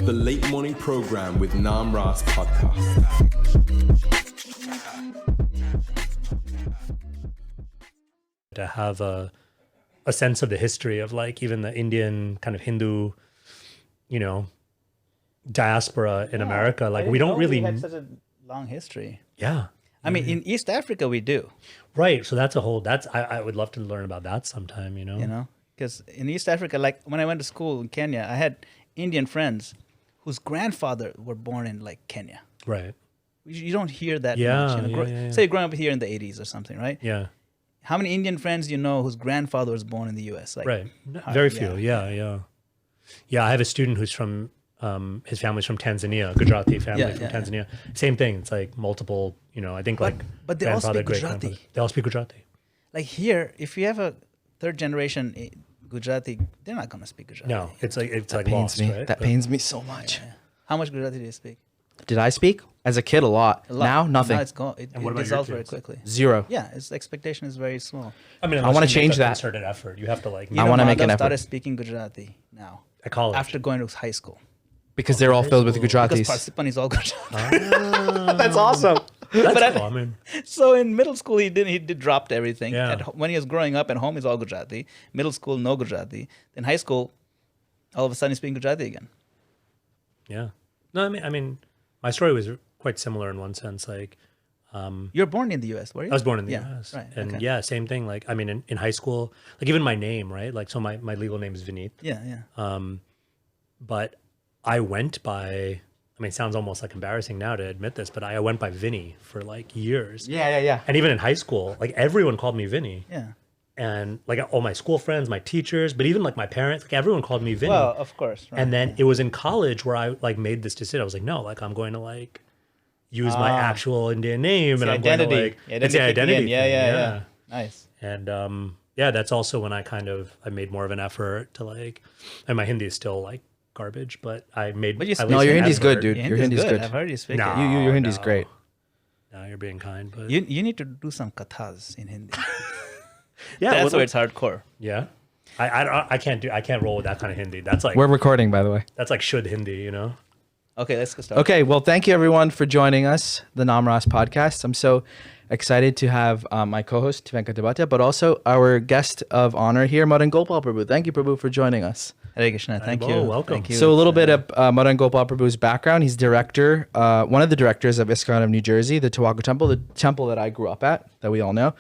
The Late Morning Program with Namarasa podcast. To have a sense of the history of like even the Indian kind of Hindu, you know, diaspora in America. Like we don't really we had such a long history. Yeah. I mean, in East Africa we do. Right. So that's I would love to learn about that sometime, you know. You know, because in East Africa, like when I went to school in Kenya, I had Indian friends whose grandfather were born in like Kenya. Right. You don't hear that Yeah, much. You know? yeah. Say you're growing up here in the 80s or something, right? Yeah. How many Indian friends do you know whose grandfather was born in the U.S.? Like, Right. Very few. Yeah. I have a student who's from his family's from Tanzania, Gujarati family from Tanzania. Same thing. It's like multiple, you know, I think but they all speak grandfather. Gujarati. They all speak Gujarati. Like here, if you have a third generation Gujarati, they're not going to speak Gujarati. No, it's like pains lost, me. right? That pains me so much. Yeah. How much Gujarati do you speak? Did I speak? As a kid, a lot. Now, nothing. Now it's gone. It And what about your dissolves very kids? quickly. Zero. Yeah, its expectation is very small. I mean, I wanna unless you make change a that. concerted effort. You have to like You I know, wanna make an Madhav effort. started speaking Gujarati now at college. after going to high school. Because they're all filled with Because Gujaratis. Parsipan is all Gujarati. That's awesome. That's cool. I mean, So in middle school, he did dropped everything. Yeah. When he was growing up at home, he's all Gujarati. Middle school, no Gujarati. Then high school, all of a sudden he's speaking Gujarati again. yeah. No, I mean, my story was quite similar in one sense. Like, You're born in the U.S., were you? I was born in the Yeah, U.S. right, And okay. yeah, same thing. Like, I mean, in high school, like even my name, right? Like, so my legal name is Vineet. Yeah. But I went by, I mean, it sounds almost like embarrassing now to admit this, but I went by Vinny for like years. Yeah. And even in high school, like everyone called me Vinny. Yeah. And like all my school friends, my teachers, but even like my parents, like everyone called me Vinny. Well, of course. Right. And then it was in college where I like made this decision. I was like, no, like I'm going to like use my actual Indian name, and I'm going to like it's the identity. Yeah, thing. yeah. Nice. And yeah, that's also when I made more of an effort to like, and my Hindi is still like garbage, but I made. But you at speak- least No, your an Hindi's good, effort. dude. Your Your Hindi's good. I've heard you speak No. it. Your Hindi's no. great. No, you're being kind, but You need to do some kathas in Hindi. yeah, That's what- where it's hardcore. yeah. I can't roll with that kind of Hindi. That's like We're recording, by the way. that's like should Hindi, you know. Okay, let's go start. Okay, well, thank you everyone for joining us, the Namarasa podcast. I'm so excited to have my co-host Venkata, but also our guest of honor here, Madanagopala Prabhu. Thank you, Prabhu, for joining us. Hare Krishna. Thank Hello, you. welcome. Thank you. So a little bit of Madanagopala Prabhu's background. He's director, one of the directors of ISKCON of New Jersey, the Tawaga Temple, the temple that I grew up at, that we all know,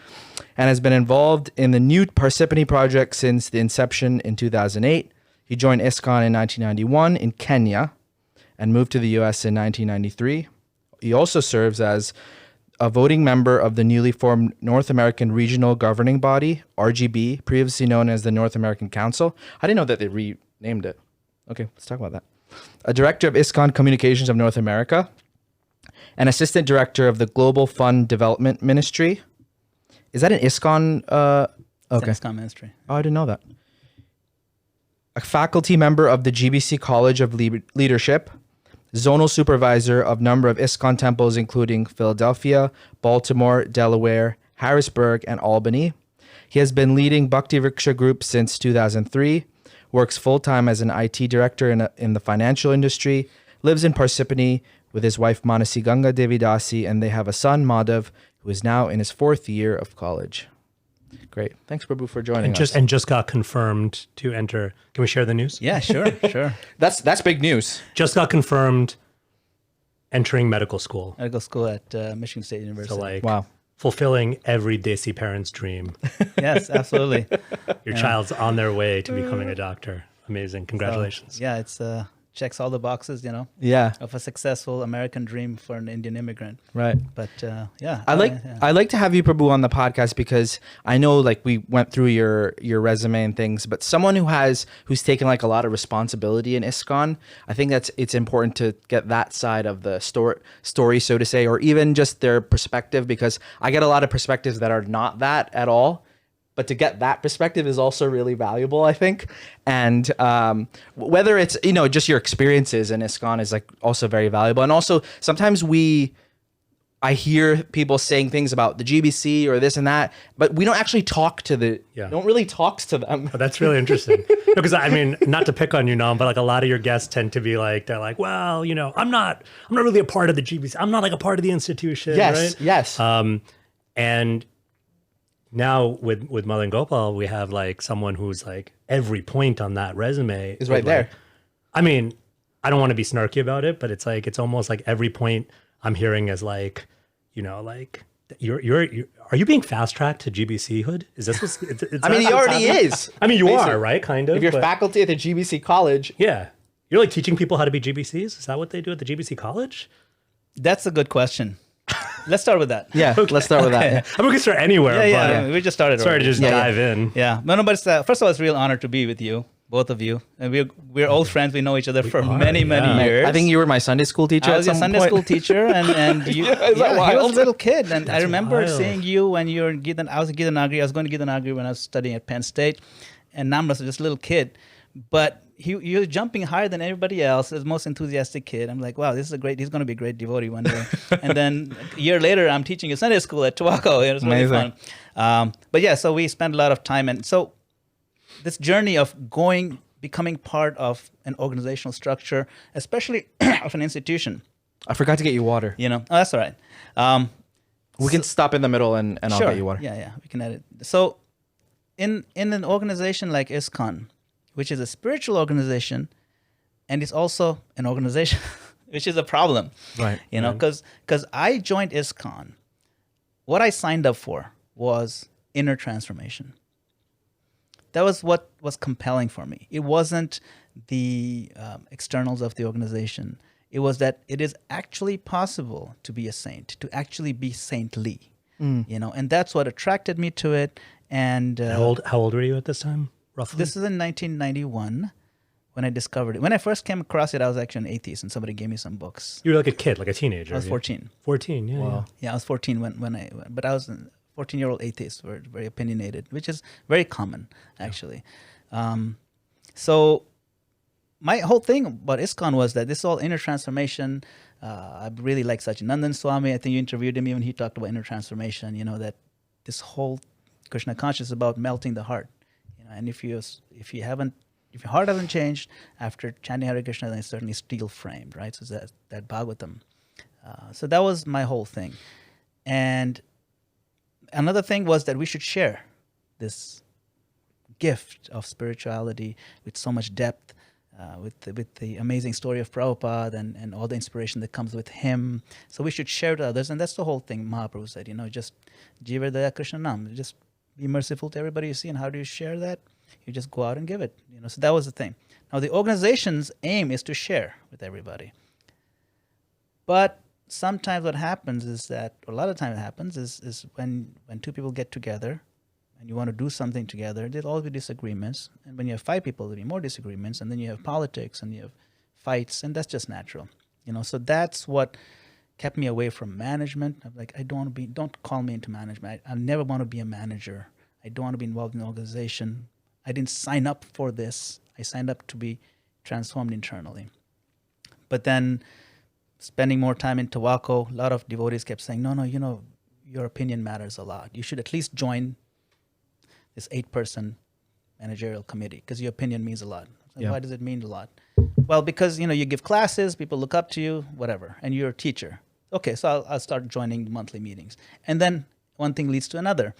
and has been involved in the New Parsippany project since the inception in 2008. He joined ISKCON in 1991 in Kenya and moved to the U.S. in 1993. He also serves as a voting member of the newly formed North American Regional Governing Body, RGB, previously known as the North American Council. I didn't know that they renamed it. Okay, let's talk about that. A director of ISKCON Communications of North America, an assistant director of the Global Fund Development Ministry. Is that an ISKCON? Okay. ISKCON ministry. Oh, I didn't know that. A faculty member of the GBC College of Leadership, zonal supervisor of number of ISKCON temples, including Philadelphia, Baltimore, Delaware, Harrisburg, and Albany. He has been leading Bhakti Vriksha Group since 2003, works full-time as an IT director in the financial industry, lives in Parsippany with his wife Manasi Ganga Devidasi, and they have a son, Madhav, who is now in his 4th year of college. Great. Thanks, Prabhu, for joining us. And just got confirmed to enter. Can we share the news? Yeah, sure. That's big news. Just got confirmed entering medical school. Medical school at Michigan State University. So like Wow. fulfilling every Desi parent's dream. Yes, absolutely. Your child's on their way to becoming a doctor. Amazing. Congratulations. Yeah, it's checks all the boxes, you know, Yeah. of a successful American dream for an Indian immigrant. Right. But yeah, I like to have you, Prabhu, on the podcast because I know like we went through your resume and things, but someone who's taken like a lot of responsibility in ISKCON, I think it's important to get that side of the story, so to say, or even just their perspective, because I get a lot of perspectives that are not that at all. But to get that perspective is also really valuable, I think. And whether it's, just your experiences in ISKCON is like also very valuable. And also sometimes we I hear people saying things about the GBC or this and that, but we don't actually talk to don't really talk to them. Oh, that's really interesting. Because I mean, not to pick on you, Nam, but like a lot of your guests tend to be like, they're like, well, you know, I'm not really a part of the GBC. I'm not like a part of the institution. Yes, right? yes. And now with Madanagopala, we have like someone who's like every point on that resume is right there. Like, I mean, I don't want to be snarky about it, but it's like, it's almost like every point I'm hearing is like, you know, like you're are you being fast tracked to GBC hood? Is this what's I mean, he already is. I mean, you Basically. are, right? Kind of. If you're but- faculty at the GBC college. yeah. You're like teaching people how to be GBCs? Is that what they do at the GBC college? That's a good question. Let's start with that. Yeah, let's start with that. Yeah. I mean, we can start anywhere. Yeah, but we just started. sorry already. to just dive in. Yeah, no, but it's, first of all, it's a real honor to be with you, both of you. And we're old friends. We know each other for many years. I think you were my Sunday school teacher. I was at a some Sunday point. school teacher, and you, Is that he was wild? a little kid, and I remember wild. seeing you when you were in Gitan. I was in Gitanagari. I was going to Gitanagari when I was studying at Penn State, and Namarasa was just a little kid, but you're jumping higher than everybody else. As most enthusiastic kid, I'm like, wow, this is he's going to be a great devotee one day. And then a year later, I'm teaching a Sunday school at Tobacco. It was really Amazing. fun. But yeah, so we spent a lot of time, and so this journey of becoming part of an organizational structure, especially of an institution. I forgot to get you water. You know, that's all right. We can stop in the middle and I'll get you water. Yeah, we can edit. So, in an organization like ISKCON, which is a spiritual organization, and it's also an organization, which is a problem, Right. You know, because I joined ISKCON. What I signed up for was inner transformation. That was what was compelling for me. It wasn't the externals of the organization. It was that it is actually possible to be a saint, to actually be saintly, you know, and that's what attracted me to it. And How old were you at this time, roughly? this is in 1991 when I discovered it. When I first came across it, I was actually an atheist, and somebody gave me some books. You were like a kid, like a teenager. I was yeah? 14. 14, yeah. Wow. Yeah, I was 14 but I was a 14-year-old atheist, very opinionated, which is very common, actually. So my whole thing about ISKCON was that this is all inner transformation. I really like Sachinandan Swami. I think you interviewed him, even he talked about inner transformation, you know, that this whole Krishna consciousness is about melting the heart. You know, and if your heart hasn't changed after chanting Hare Krishna, then it's certainly steel framed, right? So that Bhagavatam. So that was my whole thing. And another thing was that we should share this gift of spirituality with so much depth, with the amazing story of Prabhupada and all the inspiration that comes with him. So we should share it with others, and that's the whole thing Mahaprabhu said, you know, just Jiva Daya Krishna Nam, just be merciful to everybody you see. And how do you share that? You just go out and give it, you know. So that was the thing. Now the organization's aim is to share with everybody. But sometimes what happens is that, or a lot of times it happens, is when two people get together and you want to do something together, there'll always be disagreements. And when you have 5 people, there'll be more disagreements. And then you have politics and you have fights, and that's just natural. You know, so that's what kept me away from management. I'm like, don't call me into management. I never want to be a manager. I don't want to be involved in an organization. I didn't sign up for this. I signed up to be transformed internally. But then spending more time in Tobacco, a lot of devotees kept saying, no, you know, your opinion matters a lot. You should at least join this 8-person managerial committee because your opinion means a lot. Like, Yeah. why does it mean a lot? Well, because, you know, you give classes, people look up to you, whatever, and you're a teacher. Okay, so I'll start joining the monthly meetings. And then one thing leads to another.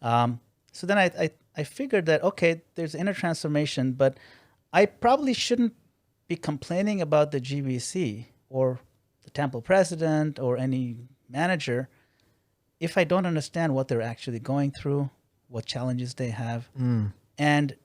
So then I figured that, okay, there's inner transformation, but I probably shouldn't be complaining about the GBC or the temple president or any manager if I don't understand what they're actually going through, what challenges they have. And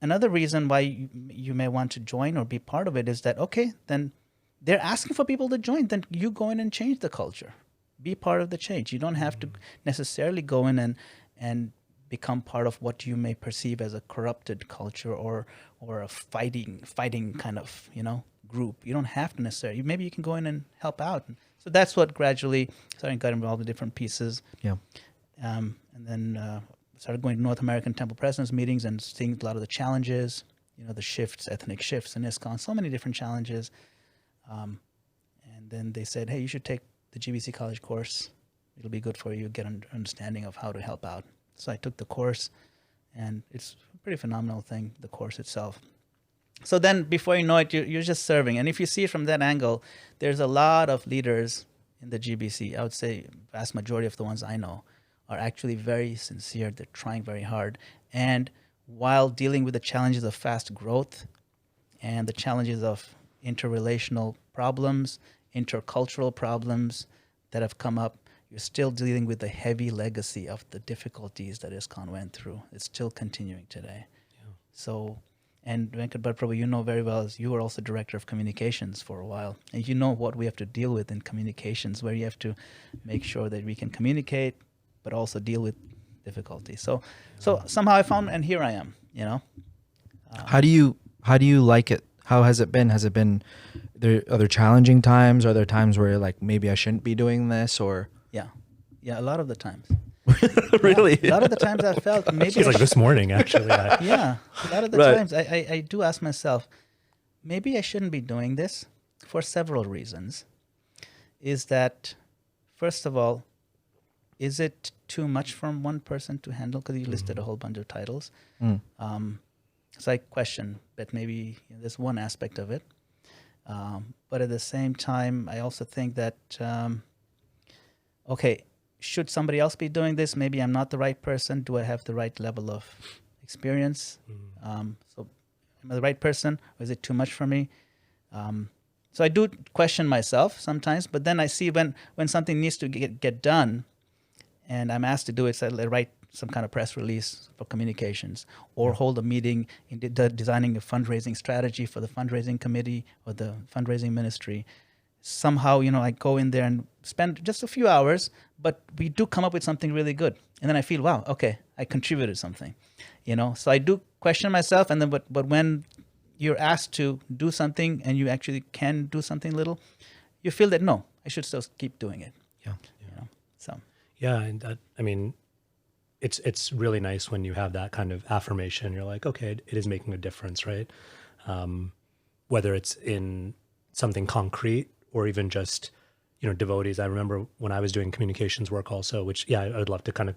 another reason why you may want to join or be part of it is that, okay, then they're asking for people to join, then you go in and change the culture. Be part of the change. You don't have to necessarily go in and become part of what you may perceive as a corrupted culture or a fighting kind of, you know, group. You don't have to necessarily. Maybe you can go in and help out. So that's what gradually started got involved in different pieces. Yeah. And then started going to North American Temple Presidents meetings and seeing a lot of the challenges, you know, the shifts, ethnic shifts in ISKCON, so many different challenges. And then they said, hey, you should take the GBC college course. It'll be good for you, get an understanding of how to help out. So I took the course, and it's a pretty phenomenal thing, the course itself. So then before you know it, you're just serving. And if you see it from that angle, there's a lot of leaders in the GBC. I would say vast majority of the ones I know are actually very sincere. They're trying very hard. And while dealing with the challenges of fast growth and the challenges of interrelational problems, intercultural problems that have come up, you're still dealing with the heavy legacy of the difficulties that ISKCON went through. It's still continuing today. Yeah. So, and Venkat Prabhu, you know very well, as you were also director of communications for a while, and you know what we have to deal with in communications, where you have to make sure that we can communicate, but also deal with difficulties. So somehow I found, and here I am, you know. How do you like it? How has it been? Are there challenging times? Are there times where you're like, maybe I shouldn't be doing this, or? Yeah, a lot of the times. Really? Yeah, a lot of the times I felt maybe. It's like this morning, actually. Yeah, a lot of the times I do ask myself, maybe I shouldn't be doing this for several reasons. Is that, first of all, is it too much from one person to handle? Because you listed a whole bunch of titles. So I question that maybe there's one aspect of it. But at the same time, I also think that, okay, should somebody else be doing this? Maybe I'm not the right person. Do I have the right level of experience? So am I the right person, or is it too much for me? So I do question myself sometimes, but then I see when something needs to get done and I'm asked to do it, so I write some kind of press release for communications, or hold a meeting in designing a fundraising strategy for the fundraising committee or the fundraising ministry. Somehow, I go in there and spend just a few hours, but we do come up with something really good. And then I feel, wow, okay, I contributed something, So I do question myself, and then but when you're asked to do something and you actually can do something little, you feel that no, I should still keep doing it. Yeah. So. Yeah, and that, it's really nice when you have that kind of affirmation. You're like, okay, it is making a difference, right? Whether it's in something concrete or even just, devotees. I remember when I was doing communications work also, which, I would love to kind of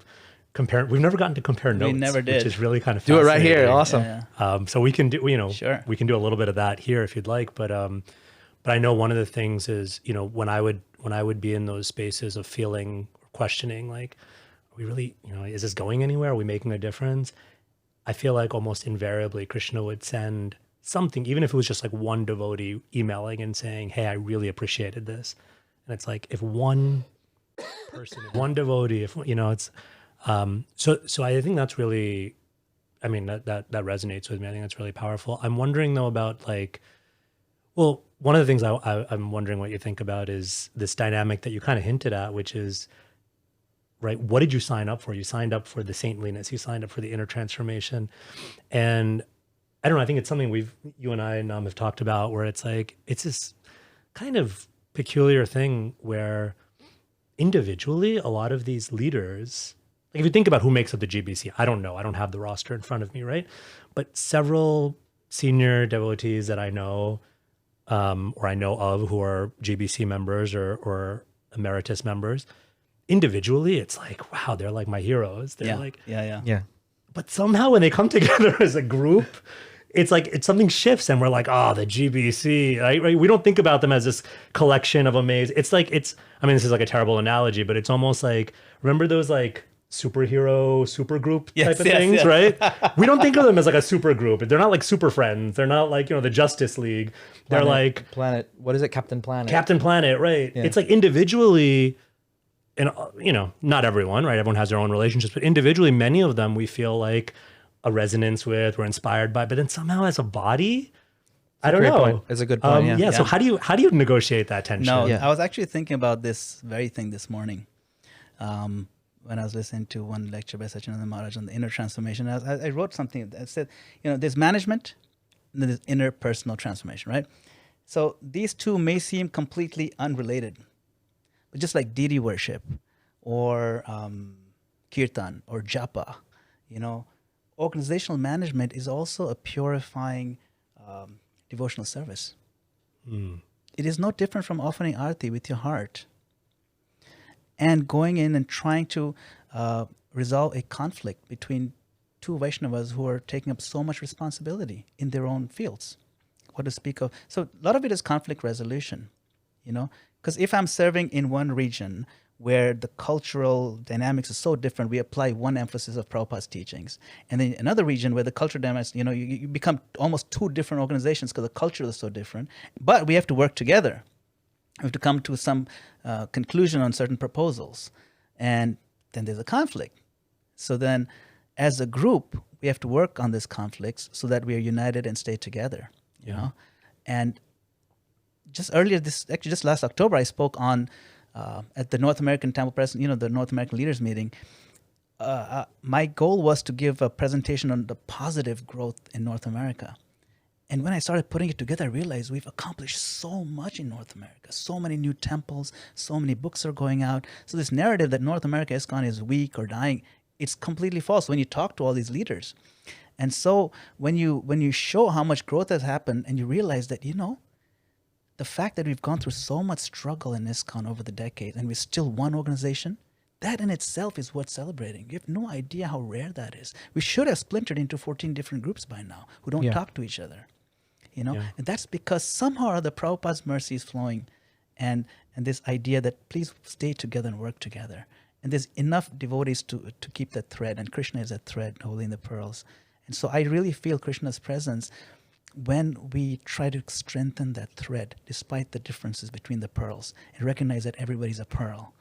compare. We've never gotten to compare notes. We never did. Which is really kind of do it right here. fascinating. Awesome. So we can do, Sure. we can do a little bit of that here if you'd like. But I know one of the things is, when I would be in those spaces of feeling or questioning, like, are we really, is this going anywhere? Are we making a difference? I feel like almost invariably Krishna would send something, even if it was just like one devotee emailing and saying, hey, I really appreciated this. And it's like, if one person, one devotee, if, it's, so I think that's really, that resonates with me. I think that's really powerful. I'm wondering though about one of the things I'm wondering what you think about is this dynamic that you kind of hinted at, which is, right, what did you sign up for? You signed up for the saintliness, you signed up for the inner transformation. And I don't know, I think it's something you and I, Nam, have talked about, where it's like, it's this kind of peculiar thing where individually, a lot of these leaders, like if you think about who makes up the GBC, I don't know, I don't have the roster in front of me, right? But several senior devotees that I know, or I know of, who are GBC members or Emeritus members, individually, it's like, wow, they're like my heroes. They're Yeah. But somehow when they come together as a group, it's like something shifts, and we're like, oh, the GBC, right? We don't think about them as this collection of amazing. It's like this is like a terrible analogy, but it's almost like, remember those like superhero supergroup type of things, right? We don't think of them as like a super group. They're not like super friends. They're not like the Justice League. They're like Planet. What is it? Captain Planet. Captain Planet, right? Yeah. It's like individually. And, not everyone, right? Everyone has their own relationships, but individually, many of them we feel like a resonance with, we're inspired by, but then somehow as a body, I don't know. Point. It's a good point. Yeah. So how do you negotiate that tension? No, I was actually thinking about this very thing this morning when I was listening to one lecture by Sachinanda Maharaj on the inner transformation. I wrote something that said, there's management and then there's interpersonal transformation, right? So these two may seem completely unrelated. But just like deity worship or kirtan or japa, organizational management is also a purifying devotional service. It is no different from offering arati with your heart. and going in and trying to resolve a conflict between two Vaishnavas who are taking up so much responsibility in their own fields. What to speak of? So a lot of it is conflict resolution, because if I'm serving in one region where the cultural dynamics is so different, we apply one emphasis of Prabhupada's teachings. And then another region where the cultural dynamics, you become almost two different organizations because the culture is so different. But we have to work together. We have to come to some conclusion on certain proposals. And then there's a conflict. So then as a group, we have to work on these conflicts so that we are united and stay together. And just last October, I spoke on at the North American Temple President, the North American Leaders Meeting. My goal was to give a presentation on the positive growth in North America. And when I started putting it together, I realized we've accomplished so much in North America. So many new temples, so many books are going out. So this narrative that North America ISKCON is weak or dying, it's completely false when you talk to all these leaders. And so when you show how much growth has happened and you realize that, the fact that we've gone through so much struggle in ISKCON over the decades and we're still one organization, that in itself is worth celebrating. You have no idea how rare that is. We should have splintered into 14 different groups by now who don't talk to each other. And that's because somehow or other Prabhupada's mercy is flowing and this idea that please stay together and work together. And there's enough devotees to keep that thread, and Krishna is that thread holding the pearls. And so I really feel Krishna's presence when we try to strengthen that thread despite the differences between the pearls and recognize that everybody's a pearl,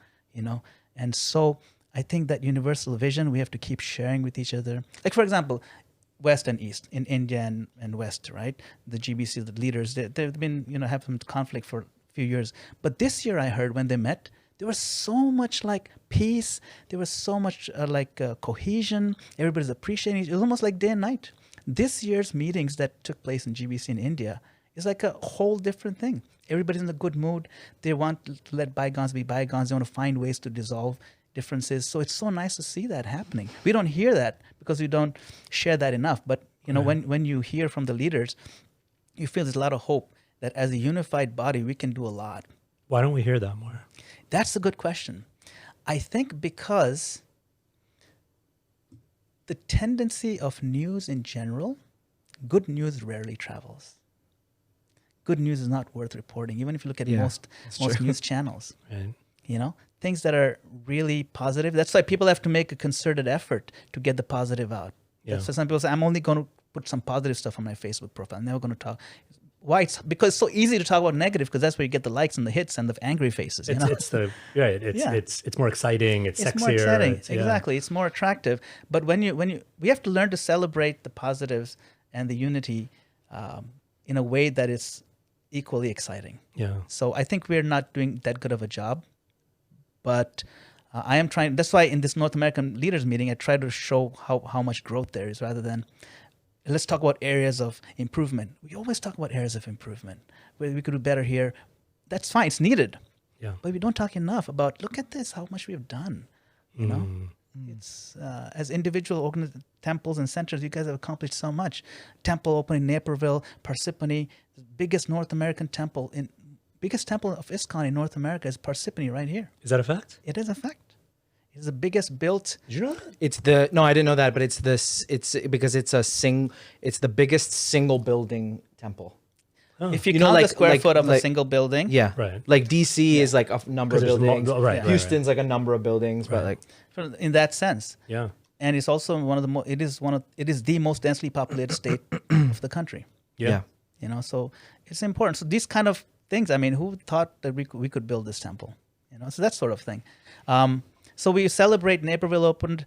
And so I think that universal vision we have to keep sharing with each other. Like, for example, West and East, in India and West, right? The GBC, the leaders, they've been, have some conflict for a few years. But this year I heard when they met, there was so much like peace. There was so much cohesion. Everybody's appreciating it. It was almost like day and night. This year's meetings that took place in GBC in India is like a whole different thing. Everybody's in a good mood. They want to let bygones be bygones. They want to find ways to dissolve differences. So it's so nice to see that happening. We don't hear that because we don't share that enough. But when you hear from the leaders, you feel there's a lot of hope that as a unified body, we can do a lot. Why don't we hear that more? That's a good question. I think because the tendency of news in general, good news rarely travels. Good news is not worth reporting, even if you look at most news channels. Right. Things that are really positive. That's why people have to make a concerted effort to get the positive out. Yeah. So some people say, I'm only going to put some positive stuff on my Facebook profile. I'm never going to talk. Why? Because it's so easy to talk about negative because that's where you get the likes and the hits and the angry faces. It's more exciting. It's sexier. More exciting. Exactly. It's more attractive. But when we have to learn to celebrate the positives and the unity in a way that is equally exciting. Yeah. So I think we're not doing that good of a job, but I am trying. That's why in this North American leaders meeting, I try to show how much growth there is rather than. Let's talk about areas of improvement. We always talk about areas of improvement, where we could do better here. That's fine. It's needed. Yeah. But we don't talk enough about, look at this, how much we've done. It's as individual temples and centers, you guys have accomplished so much. Temple opening in Naperville, Parsippany, the biggest North American temple, biggest temple of ISKCON in North America is Parsippany right here. Is that a fact? It is a fact. It's the biggest built. Did you know that? No, I didn't know that, but it's because it's the biggest single building temple. Oh. If you count the square foot of a single building. Yeah. Right. Like DC is like a number of buildings. Right. Houston's like a number of buildings, but like in that sense. Yeah. And it's also it is the most densely populated state of the country. Yeah. So it's important. So these kind of things, I mean, who thought that we could build this temple? So that sort of thing. So we celebrate Naperville opened,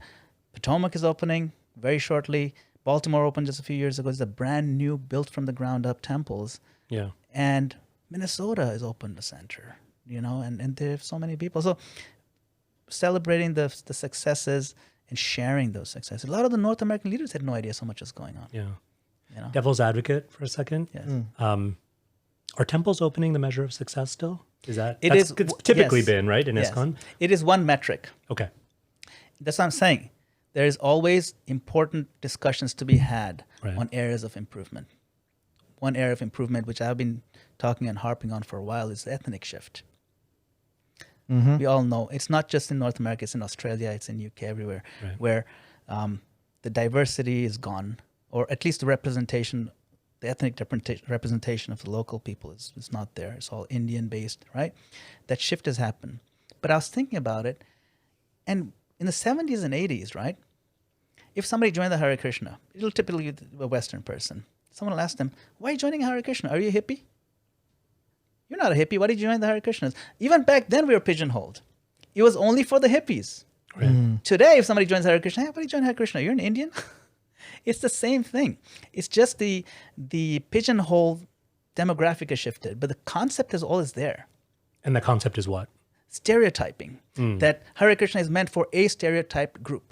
Potomac is opening very shortly. Baltimore opened just a few years ago. It's a brand new, built from the ground up temples. Yeah. And Minnesota has opened a center, and there are so many people. So celebrating the successes and sharing those successes. A lot of the North American leaders had no idea so much was going on. Yeah. Devil's advocate for a second. Yes. Are temples opening the measure of success still? Is that it's typically been right in ISKCON? It is one metric. Okay. That's what I'm saying. There is always important discussions to be had on areas of improvement. One area of improvement, which I've been talking and harping on for a while, is the ethnic shift. We all know it's not just in North America, it's in Australia, it's in UK, everywhere, where the diversity is gone, or at least the representation, the ethnic representation of the local people is not there. It's all Indian based, right? That shift has happened. But I was thinking about it, and in the 70s and 80s, right? If somebody joined the Hare Krishna, it'll typically be a Western person. Someone will ask them, why are you joining Hare Krishna? Are you a hippie? You're not a hippie. Why did you join the Hare Krishnas? Even back then, we were pigeonholed. It was only for the hippies. Right. Today, if somebody joins Hare Krishna, hey, why do you join Hare Krishna? You're an Indian? It's the same thing. It's just the pigeonhole demographic has shifted, but the concept is always there. And the concept is what? Stereotyping. That Hare Krishna is meant for a stereotyped group,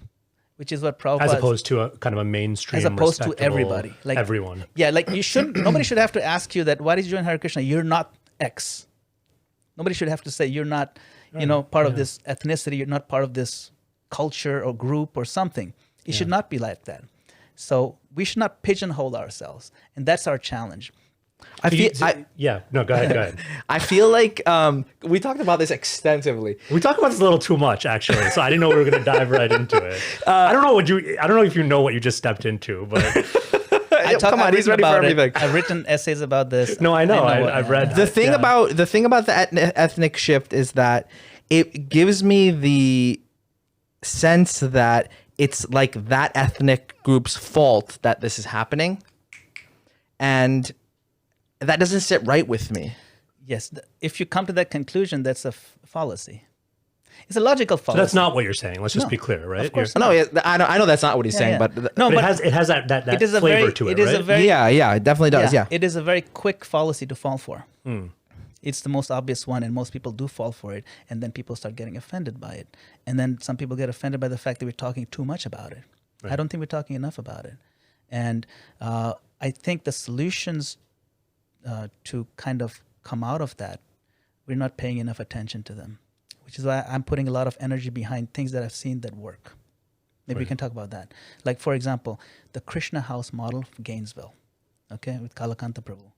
which is what Prabhupada... As opposed to a kind of a mainstream, as opposed to everybody. Like everyone. Yeah, like you shouldn't... nobody should have to ask you that, why did you join Hare Krishna? You're not X. Nobody should have to say you're not, part of this ethnicity, you're not part of this culture or group or something. It should not be like that. So we should not pigeonhole ourselves. And that's our challenge. Go ahead. I feel like we talked about this extensively. We talked about this a little too much, actually. So I didn't know we were going to dive right into it. I don't know if you know what you just stepped into, but come on, he's ready for everything. I've written essays about this. No, I know. I've read the thing about the ethnic shift is that it gives me the sense that it's like that ethnic group's fault that this is happening, and that doesn't sit right with me. Yes, if you come to that conclusion, that's a fallacy. It's a logical fallacy. So that's not what you're saying. Let's just be clear, right? Of course not. No, I know that's not what he's saying, but it has that flavor to it, right? Yeah, it definitely does. Yeah, it is a very quick fallacy to fall for. It's the most obvious one, and most people do fall for it, and then people start getting offended by it. And then some people get offended by the fact that we're talking too much about it. Right. I don't think we're talking enough about it. And I think the solutions to kind of come out of that, we're not paying enough attention to them, which is why I'm putting a lot of energy behind things that I've seen that work. Maybe we can talk about that. Like, for example, the Krishna House model for Gainesville, okay, with Kalakanta Prabhu.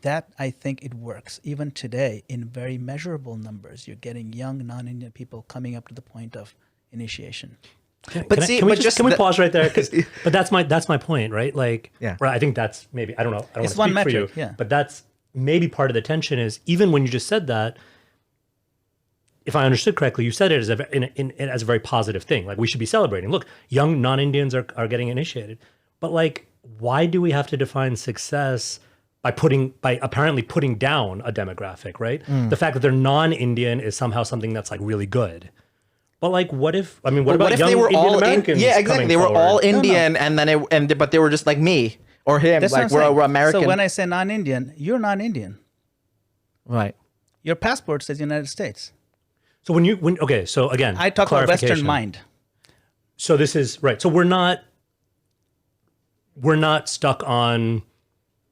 That, I think it works. Even today, in very measurable numbers, you're getting young non-Indian people coming up to the point of initiation. Can we pause right there? But that's my point, right? Like, right, I think that's maybe, I don't know. I don't it's want to one speak metric, for you, but that's maybe part of the tension is, even when you just said that, if I understood correctly, you said it as a very positive thing. Like, we should be celebrating. Look, young non-Indians are getting initiated. But like, why do we have to define success by apparently putting down a demographic, right? The fact that they're non-Indian is somehow something that's like really good. But like, what about young they were Indian all Americans? Yeah, exactly. They were all Indian, and but they were just like me or him. That's like we're American. So when I say non-Indian, you're non-Indian. Right. Your passport says United States. So so again, I talk about Western mind. So this is right. So we're not stuck on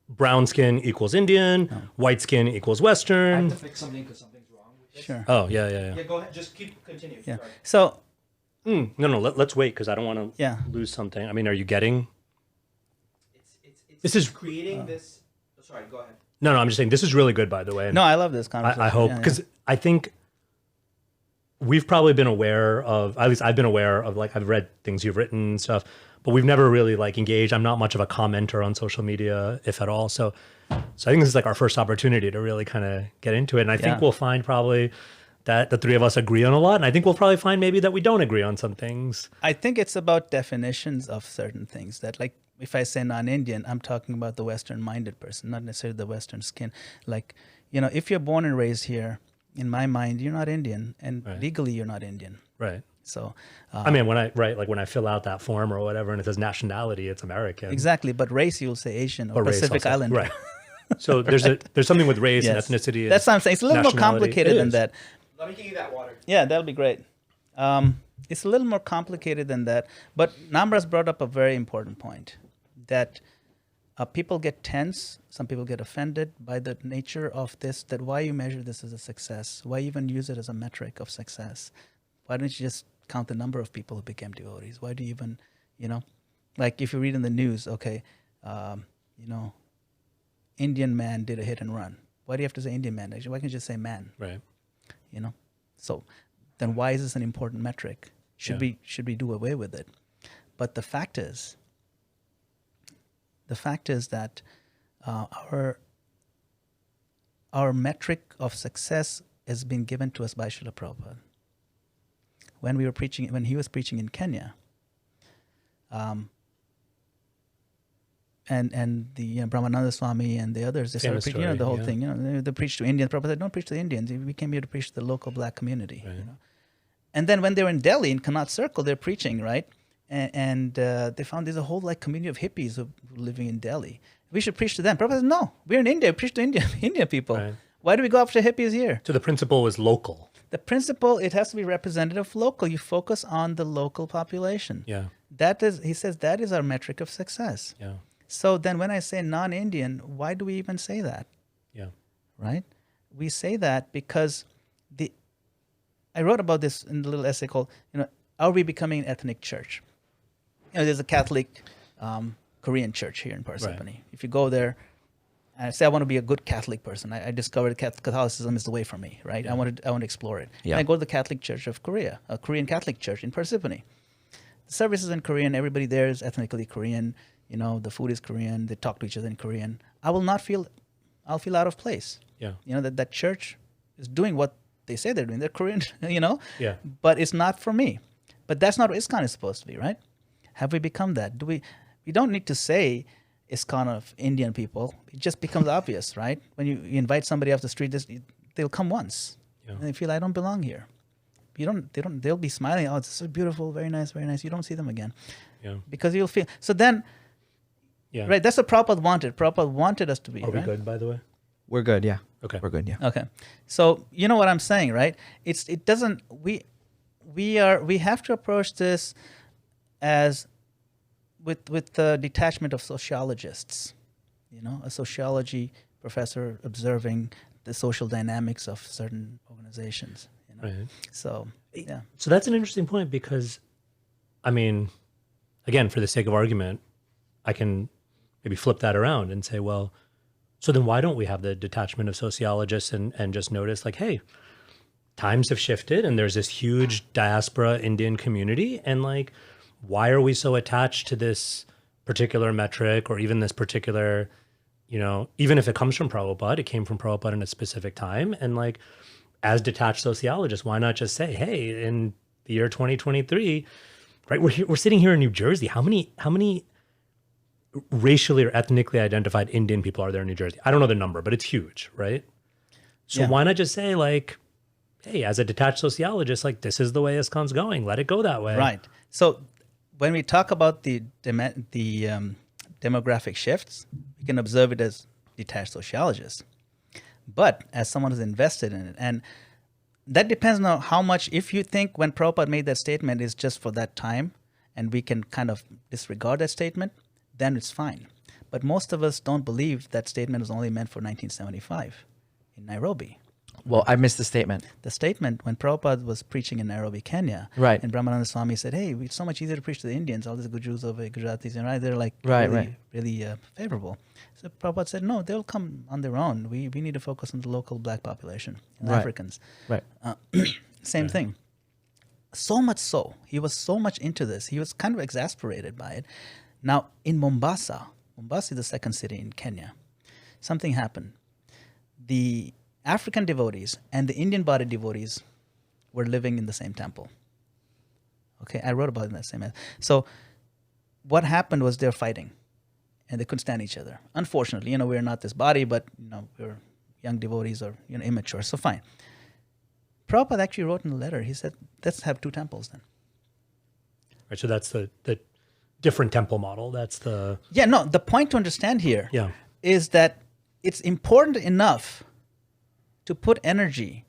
brown skin equals Indian, white skin equals Western. I have to fix something because something's wrong with this. Sure. Oh, yeah. Yeah, go ahead. Just continue. Yeah. Sorry. So. No. Let's wait, because I don't want to lose something. I mean, are you getting? This is creating this. Sorry, go ahead. No. I'm just saying this is really good, by the way. No, I love this conversation. I hope, because I think we've probably been aware of. At least I've been aware of. Like, I've read things you've written and stuff. But we've never really like engaged. I'm not much of a commenter on social media, if at all. So I think this is like our first opportunity to really kind of get into it. And I think we'll find probably that the three of us agree on a lot. And I think we'll probably find maybe that we don't agree on some things. I think it's about definitions of certain things. That, like, if I say non-Indian, I'm talking about the Western-minded person, not necessarily the Western skin. Like, if you're born and raised here, in my mind, you're not Indian, and legally you're not Indian. Right. So, I mean, when I fill out that form or whatever, and it says nationality, it's American. Exactly, but race, you'll say Asian or Pacific Islander. Right. So there's something with race and ethnicity. That's what I'm saying. It's a little more complicated than that. Let me give you that water. Yeah, that'll be great. It's a little more complicated than that. But Namarasa brought up a very important point, that people get tense. Some people get offended by the nature of this, that why you measure this as a success? Why even use it as a metric of success? Why don't you just count the number of people who became devotees? Why do you even, like if you read in the news, Indian man did a hit and run. Why do you have to say Indian man? Why can't you just say man? Right. So then why is this an important metric? Should we do away with it? But the fact is that our metric of success has been given to us by Srila Prabhupada. When he was preaching in Kenya, and the Brahmananda Swami and the others, they started preaching, the whole thing. They preached to Indians. Prabhupada said, "Don't preach to the Indians. We came here to preach to the local black community." Right. And then when they were in Delhi in Connaught Circle, they're preaching, right? And they found there's a whole community of hippies who living in Delhi. We should preach to them. Prabhupada said, "No, we're in India. Preach to Indian people. Right. Why do we go after hippies here?" So the principle was local. The principle, it has to be representative local. You focus on the local population. Yeah. He says that is our metric of success. Yeah. So then when I say non-Indian, why do we even say that? Yeah. Right? We say that because I wrote about this in the little essay called, Are We Becoming an Ethnic Church? There's a Catholic Korean church here in Parsippany. Right. If you go there, and I say I want to be a good Catholic person, I discovered Catholicism is the way for me, right? Yeah. I want to explore it. Yeah. And I go to the Catholic Church of Korea, a Korean Catholic church in Parsippany. The service is in Korean. Everybody there is ethnically Korean. The food is Korean. They talk to each other in Korean. I'll feel out of place. Yeah. That church is doing what they say they're doing. They're Korean, Yeah. But it's not for me. But that's not what ISKCON is supposed to be, right? Have we become that? We don't need to say ISKCON of Indian people. It just becomes obvious, right? When you invite somebody off the street, they'll come once. Yeah. And they feel I don't belong here. They'll be smiling. Oh, it's so beautiful, very nice, very nice. You don't see them again. Yeah. Because you'll feel so then. Yeah. Right. That's what Prabhupada wanted. Prabhupada wanted us to be. Are we good, by the way? We're good. Yeah. Okay. We're good. Yeah. Okay. So you know what I'm saying, right? It doesn't. We have to approach this as with the detachment of sociologists. A sociology professor observing the social dynamics of certain organizations. Right. So yeah. So that's an interesting point because, again, for the sake of argument, I can maybe flip that around and say, well, so then why don't we have the detachment of sociologists and just notice hey, times have shifted and there's this huge diaspora Indian community and why are we so attached to this particular metric or even this particular, even if it comes from Prabhupada, it came from Prabhupada in a specific time. And as detached sociologists, why not just say, hey, in the year 2023, right, we're sitting here in New Jersey. How many racially or ethnically identified Indian people are there in New Jersey? I don't know the number, but it's huge, right? So why not just say hey, as a detached sociologist, this is the way ISKCON's going. Let it go that way. Right. So when we talk about the demographic shifts, we can observe it as detached sociologists. But as someone who's invested in it, and that depends on how much, if you think when Prabhupada made that statement is just for that time, and we can kind of disregard that statement, then it's fine. But most of us don't believe that statement was only meant for 1975 in Nairobi. Well, I missed the statement. The statement when Prabhupada was preaching in Nairobi, Kenya, right? And Brahmananda Swami said, "Hey, it's so much easier to preach to the Indians. All these Gujus over Gujaratis, and they're really favorable." So Prabhupada said, "No, they'll come on their own. We need to focus on the local black population, Africans." Right. Same thing. So much so, he was so much into this. He was kind of exasperated by it. Now, in Mombasa is the second city in Kenya, something happened. The African devotees and the Indian body devotees were living in the same temple. Okay, I wrote about it in that same. So what happened was they're fighting and they couldn't stand each other. Unfortunately, we're not this body, but, we're young devotees or, immature, so fine. Prabhupada actually wrote in a letter, he said, let's have two temples then. Right, so that's the different temple model. That's the... Yeah, no, the point to understand here Yeah. is that it's important enough to put energy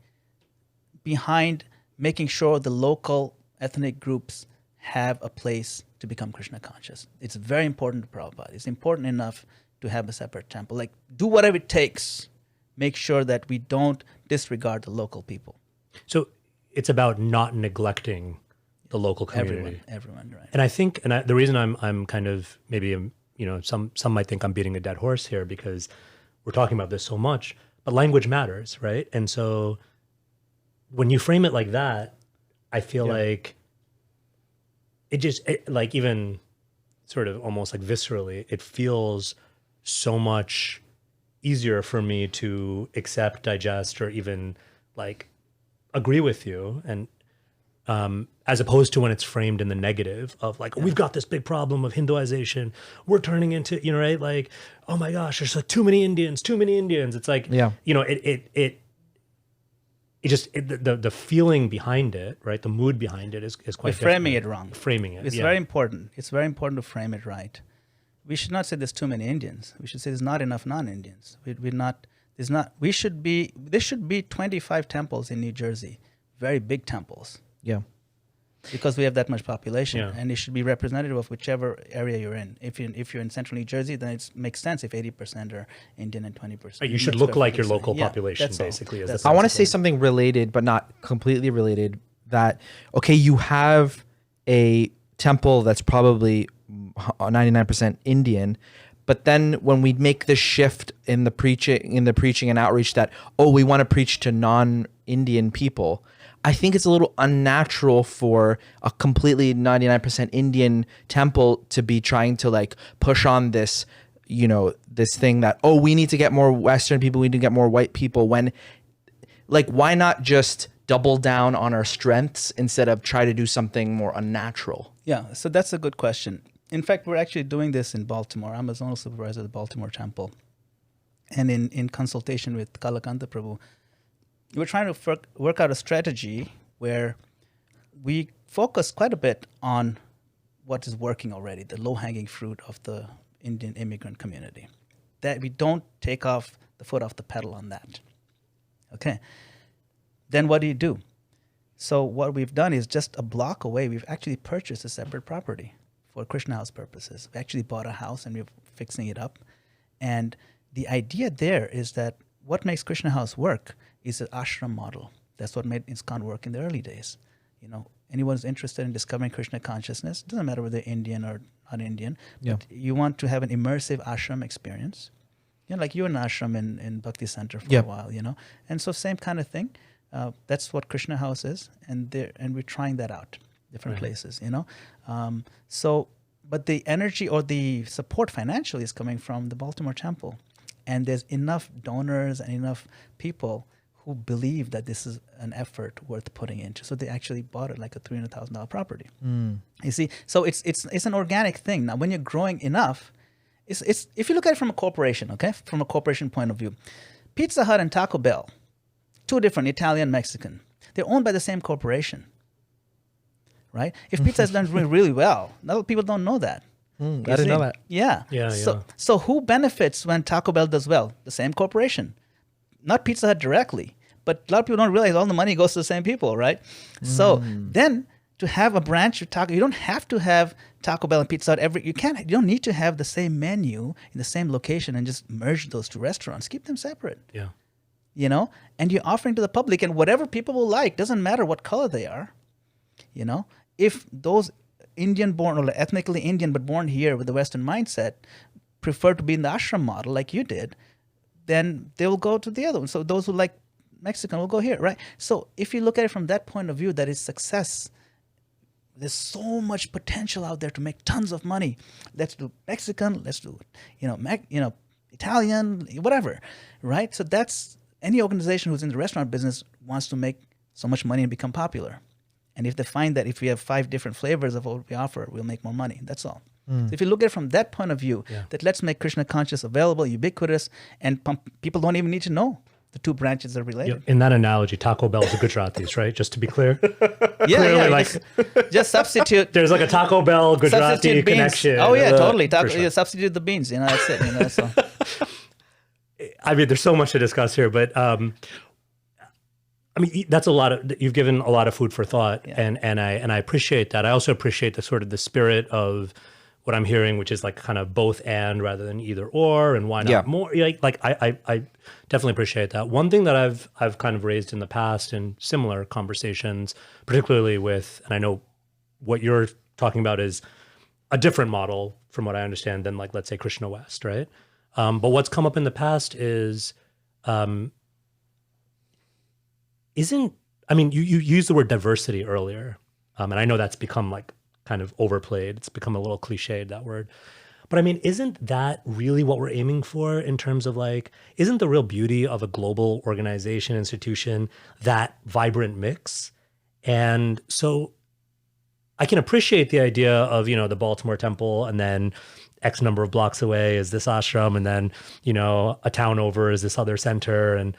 behind making sure the local ethnic groups have a place to become Krishna conscious. It's very important to Prabhupada. It's important enough to have a separate temple. Do whatever it takes. Make sure that we don't disregard the local people. So it's about not neglecting the local community. Everyone, right. And I think, the reason I'm kind of maybe, some might think I'm beating a dead horse here because we're talking about this so much, but language matters, right? And so when you frame it like that, I feel like like even sort of almost like viscerally, it feels so much easier for me to accept, digest, or even like agree with you. And as opposed to when it's framed in the negative of like, we've got this big problem of Hinduization. We're turning into, right? Like, oh my gosh, there's like too many Indians. It's like, the feeling behind it, right? The mood behind it is quite We're framing it wrong. Framing it. It's very important. It's very important to frame it right. We should not say there's too many Indians. We should say there's not enough non-Indians. There should be 25 temples in New Jersey, very big temples. Yeah. Because we have that much population, Yeah. and it should be representative of whichever area you're in. If you're in central New Jersey, then it makes sense if 80% are Indian and 20%. You should look like your local population, that's all. basically. I want to say something related, but not completely related. That, okay, you have a temple that's probably 99% Indian, but then when we make the shift in the preaching and outreach that, we want to preach to non-Indian people, I think it's a little unnatural for a completely 99% Indian temple to be trying to like push on this, this thing that, we need to get more Western people, we need to get more white people, when, like, why not just double down on our strengths instead of try to do something more unnatural? Yeah, so that's a good question. In fact, we're actually doing this in Baltimore. I'm a zonal supervisor of the Baltimore Temple. And in consultation with Kalakanta Prabhu, we're trying to work out a strategy where we focus quite a bit on what is working already, the low-hanging fruit of the Indian immigrant community, that we don't take off the foot off the pedal on that. Okay. Then what do you do? So what we've done is just a block away, we've actually purchased a separate property for Krishna House purposes. We actually bought a house and we're fixing it up. And the idea there is that what makes Krishna House work is an ashram model. That's what made ISKCON work in the early days. Anyone who's interested in discovering Krishna consciousness, doesn't matter whether they're Indian or not Indian, but you want to have an immersive ashram experience. Like you were in an ashram in Bhakti Center for a while, And so same kind of thing. That's what Krishna House is, and we're trying that out, different places, But the energy or the support financially is coming from the Baltimore Temple. And there's enough donors and enough people who believe that this is an effort worth putting into. So they actually bought it like a $300,000 property. You see, so it's an organic thing. Now, when you're growing enough, it's if you look at it from a corporation, okay, from a corporation point of view, Pizza Hut and Taco Bell, two different, Italian, Mexican, they're owned by the same corporation, right? If Pizza has done really well, a lot of people don't know that. I didn't know that. Yeah. So who benefits when Taco Bell does well? The same corporation. Not Pizza Hut directly, but a lot of people don't realize all the money goes to the same people, right? So then to have a branch of Taco, you don't have to have Taco Bell and Pizza Hut you don't need to have the same menu in the same location and just merge those two restaurants. Keep them separate. Yeah. And you're offering to the public, and whatever people will like, doesn't matter what color they are, if those Indian born or ethnically Indian but born here with the Western mindset prefer to be in the ashram model like you did, then they will go to the other one. So those who like Mexican will go here, right? So if you look at it from that point of view, that is success. There's so much potential out there to make tons of money. Let's do Mexican. Let's do, Italian, whatever, right? So that's any organization who's in the restaurant business wants to make so much money and become popular. And if they find that if we have 5 different flavors of what we offer, we'll make more money. That's all. So if you look at it from that point of view, that let's make Krishna conscious available, ubiquitous, and people don't even need to know the two branches are related. In that analogy, Taco Bell is a Gujaratis, right? Just to be clear. Just substitute. There's like a Taco Bell Gujarati connection. Oh yeah, totally. Sure. Substitute the beans. That's it. So. I mean, there's so much to discuss here, but that's a lot of. You've given a lot of food for thought, and I appreciate that. I also appreciate the sort of the spirit of what I'm hearing, which is like kind of both and rather than either or, and why not more? I definitely appreciate that. One thing that I've kind of raised in the past in similar conversations, particularly with, and I know what you're talking about is a different model from what I understand than like, let's say Krishna West, right? But what's come up in the past is, isn't I mean, you used the word diversity earlier, and I know that's become like kind of overplayed. It's become a little cliched, that word. But I mean, isn't that really what we're aiming for in terms of like, isn't the real beauty of a global organization, institution, that vibrant mix? And so I can appreciate the idea of, the Baltimore Temple, and then X number of blocks away is this ashram, and then, a town over is this other center. And,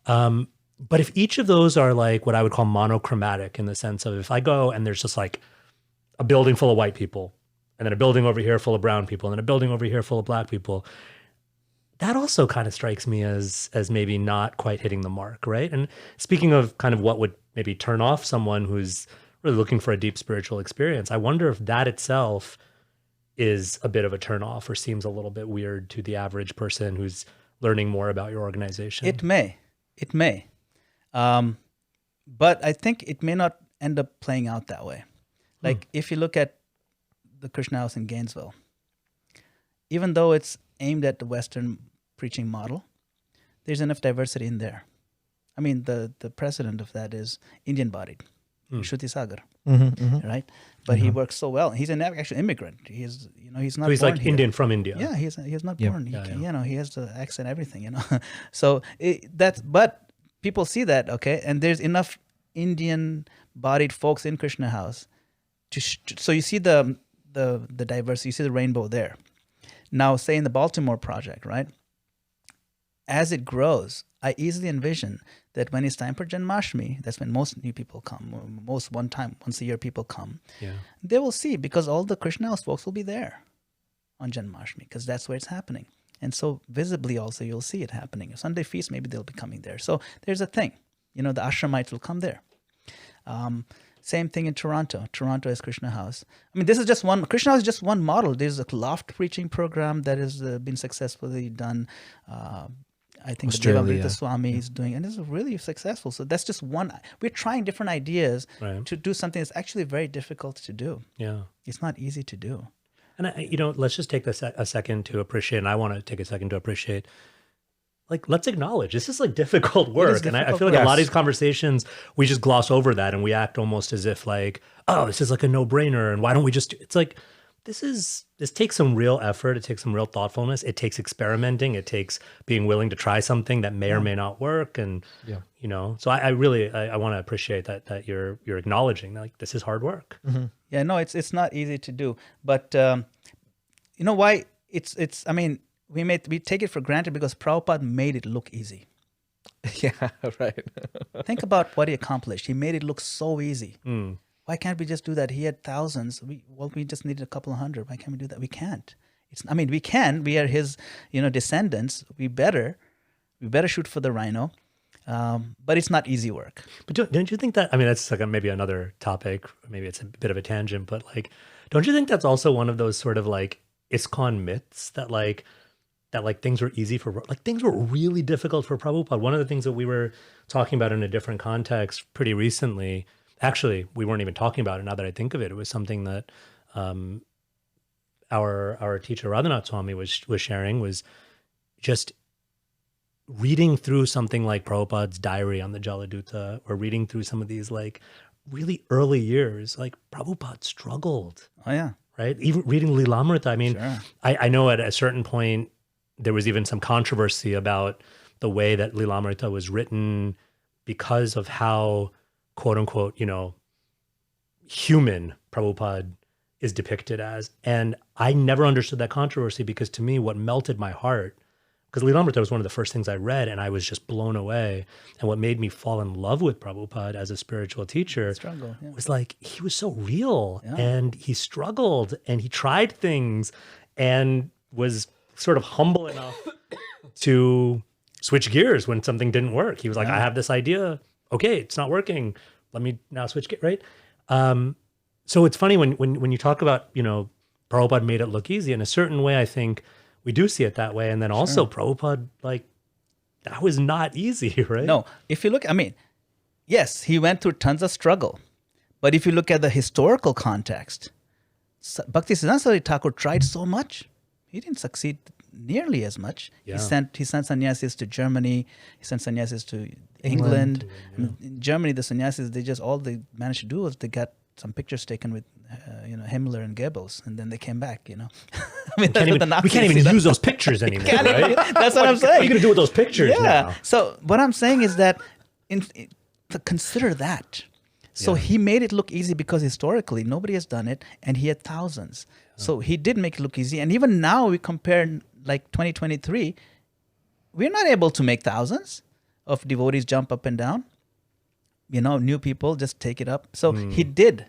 but if each of those are like what I would call monochromatic, in the sense of if I go and there's just like a building full of white people, and then a building over here full of brown people, and then a building over here full of black people, that also kind of strikes me as maybe not quite hitting the mark, right? And speaking of kind of what would maybe turn off someone who's really looking for a deep spiritual experience, I wonder if that itself is a bit of a turnoff, or seems a little bit weird to the average person who's learning more about your organization. It may. But I think it may not end up playing out that way. Like if you look at the Krishna House in Gainesville, even though it's aimed at the Western preaching model, there's enough diversity in there. I mean, the president of that is Indian-bodied, Shruti Sagar, right? But he works so well. He's an actual immigrant. He's he's not. So he's born like here. Indian from India. Yeah, he's not born. He has the accent, everything. So but people see that, okay, and there's enough Indian-bodied folks in Krishna House so you see the diversity, you see the rainbow there. Now, say in the Baltimore project, right? As it grows, I easily envision that when it's time for Janmashtami, that's when most new people come, or once a year people come. Yeah. They will see, because all the Krishna House folks will be there on Janmashtami, because that's where it's happening. And so visibly also you'll see it happening. Sunday feast, maybe they'll be coming there. So there's a thing. The Ashramites will come there. Same thing in Toronto. Toronto is Krishna House. I mean, this is just one. Krishna House is just one model. There's a loft preaching program that has been successfully done. I think Australia, the Devavrita Swami is doing, and it's really successful. So that's just one. We're trying different ideas to do something that's actually very difficult to do. Yeah, it's not easy to do. And let's just take a second to appreciate. And I want to take a second to appreciate. Like, let's acknowledge this is like difficult work. And I feel like a lot of these conversations, we just gloss over that and we act almost as if like, oh, this is like a no-brainer. And why don't we just it's like, this takes some real effort. It takes some real thoughtfulness. It takes experimenting. It takes being willing to try something that may or may not work. And, so I really want to appreciate that you're acknowledging like this is hard work. Mm-hmm. Yeah, no, it's not easy to do. But you know why I mean, we take it for granted because Prabhupada made it look easy. Yeah, right. Think about what he accomplished. He made it look so easy. Why can't we just do that? He had thousands. We just needed a couple of hundred. Why can't we do that? We can't. We can. We are his, descendants. We better shoot for the rhino. But it's not easy work. But don't you think that? I mean, that's like maybe another topic. Maybe it's a bit of a tangent. But like, don't you think that's also one of those sort of like ISKCON myths that things were easy things were really difficult for Prabhupada. One of the things that we were talking about in a different context pretty recently, actually, we weren't even talking about it now that I think of it. It was something that our teacher Radhanath Swami was sharing, was just reading through something like Prabhupada's diary on the Jaladuta, or reading through some of these like really early years, like Prabhupada struggled. Oh yeah. Right? Even reading Lilamrita. I mean, sure. I know at a certain point, there was even some controversy about the way that Lilamrita was written because of how, quote unquote, human Prabhupada is depicted as. And I never understood that controversy, because to me, what melted my heart, because Lilamrita was one of the first things I read and I was just blown away. And what made me fall in love with Prabhupada as a spiritual teacher was like, he was so real and he struggled and he tried things and was sort of humble enough to switch gears when something didn't work. He was like, I have this idea. Okay, it's not working. Let me now switch gears, right? So it's funny when you talk about, Prabhupada made it look easy. In a certain way, I think we do see it that way. And then also Prabhupada, like, that was not easy, right? No, if you look, yes, he went through tons of struggle. But if you look at the historical context, Bhaktisiddhanta Saraswati Thakur tried so much. He didn't succeed nearly as much. Yeah. He sent sannyasis to Germany. He sent sannyasis to England. And in Germany, the sannyasis, all they managed to do was they got some pictures taken with Himmler and Goebbels, and then they came back. I mean, we can't even use those pictures anymore, right? That's what I'm saying. What are you going to do with those pictures now? So what I'm saying is that to consider that. So he made it look easy because historically nobody has done it, and he had thousands. So he did make it look easy. And even now we compare like 2023, we're not able to make thousands of devotees jump up and down. New people just take it up. So he did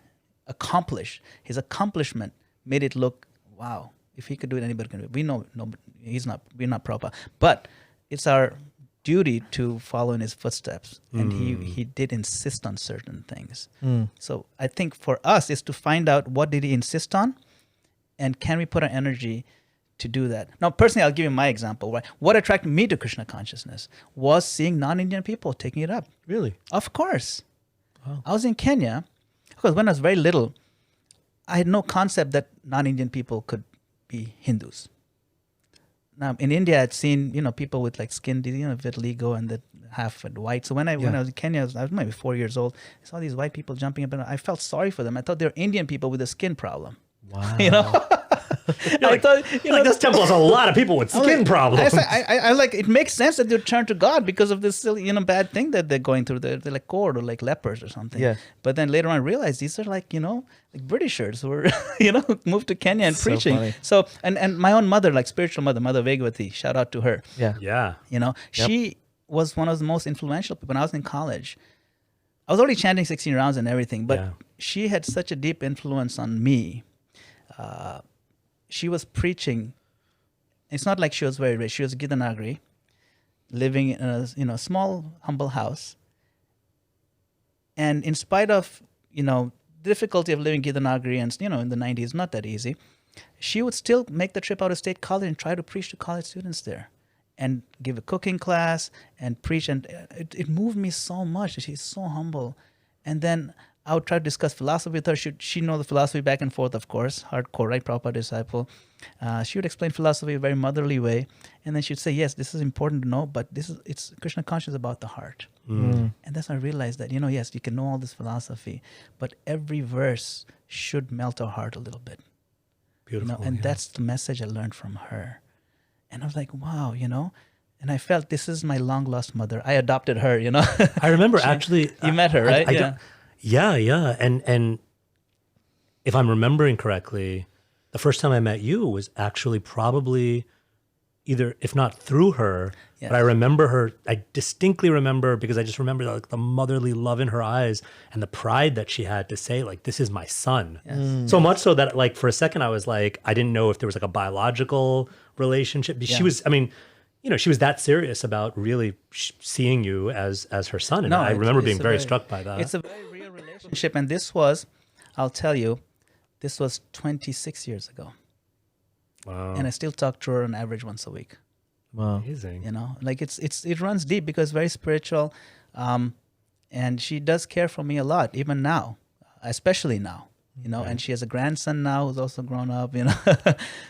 accomplish. His accomplishment made it look, wow, if he could do it, anybody can do it. We know we're not Prabhupada. But it's our duty to follow in his footsteps. And he did insist on certain things. So I think for us is to find out what did he insist on, and can we put our energy to do that. Now, personally, I'll give you my example. Right? What attracted me to Krishna consciousness was seeing non-Indian people taking it up. Really? Of course. Wow. I was in Kenya, because when I was very little, I had no concept that non-Indian people could be Hindus. Now, in India, I'd seen, people with like skin, vitiligo and the half white. So when I was in Kenya, I was maybe 4 years old. I saw these white people jumping up, and I felt sorry for them. I thought they were Indian people with a skin problem. Wow. I thought, this temple has a lot of people with skin problems. I like, it makes sense that they turn to God because of this silly, bad thing that they're going through. They're like cold or like lepers or something. Yeah. But then later on I realized these are like, like Britishers who were, moved to Kenya and preaching. Funny. So, and my own mother, like spiritual mother, Mother Vegavati, shout out to her. Yeah. She was one of the most influential people. When I was in college, I was already chanting 16 rounds and everything, but she had such a deep influence on me. She was preaching. It's not like she was very rich. She was Gitanagari, living in a small, humble house. And in spite of, difficulty of living Gitanagari and, in the 90s, not that easy, she would still make the trip out of state college and try to preach to college students there and give a cooking class and preach. And it moved me so much. She's so humble. And then I would try to discuss philosophy with her. She know the philosophy back and forth, of course, hardcore, right? Prabhupada disciple. She would explain philosophy in a very motherly way. And then she'd say, yes, this is important to know, but it's Krishna consciousness about the heart. And that's when I realized that, yes, you can know all this philosophy, but every verse should melt our heart a little bit. Beautiful. And that's the message I learned from her. And I was like, wow, and I felt this is my long lost mother. I adopted her, I remember actually. You met her, right? Yeah. And if I'm remembering correctly, the first time I met you was actually probably either, if not through her, but I remember her, I distinctly remember, because I just remember like the motherly love in her eyes and the pride that she had to say, like, this is my son. So much so that like for a second I was like, I didn't know if there was like a biological relationship. She was, she was that serious about really seeing you as her son. And I remember being very struck by that. It's a very real relationship. And this was, I'll tell you, this was 26 years ago. Wow. And I still talk to her on average once a week. Wow. Amazing. Like it runs deep because very spiritual. And she does care for me a lot, even now, especially now. And she has a grandson now who's also grown up,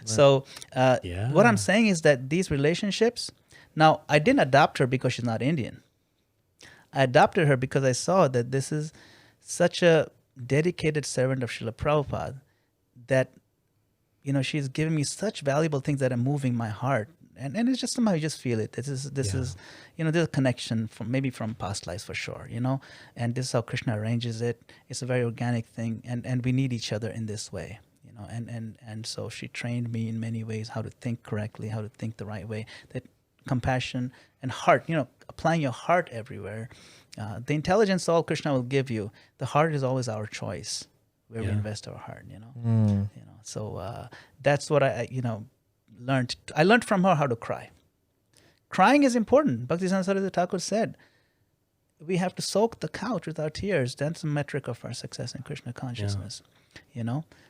So what I'm saying is that these relationships, now I didn't adopt her because she's not Indian. I adopted her because I saw that this is such a dedicated servant of Srila Prabhupada that, she's giving me such valuable things that are moving my heart. And it's just somehow you just feel it. This is there's a connection from past lives for sure, and this is how Krishna arranges it. It's a very organic thing, and we need each other in this way, and so she trained me in many ways how to think correctly, how to think the right way, that compassion and heart, applying your heart everywhere. The intelligence all Krishna will give you. The heart is always our choice where we invest our heart, So that's what I learned. I learned from her how to cry. Crying is important. Bhaktisiddhanta Saraswati Thakur said, we have to soak the couch with our tears. That's a metric of our success in Krishna consciousness.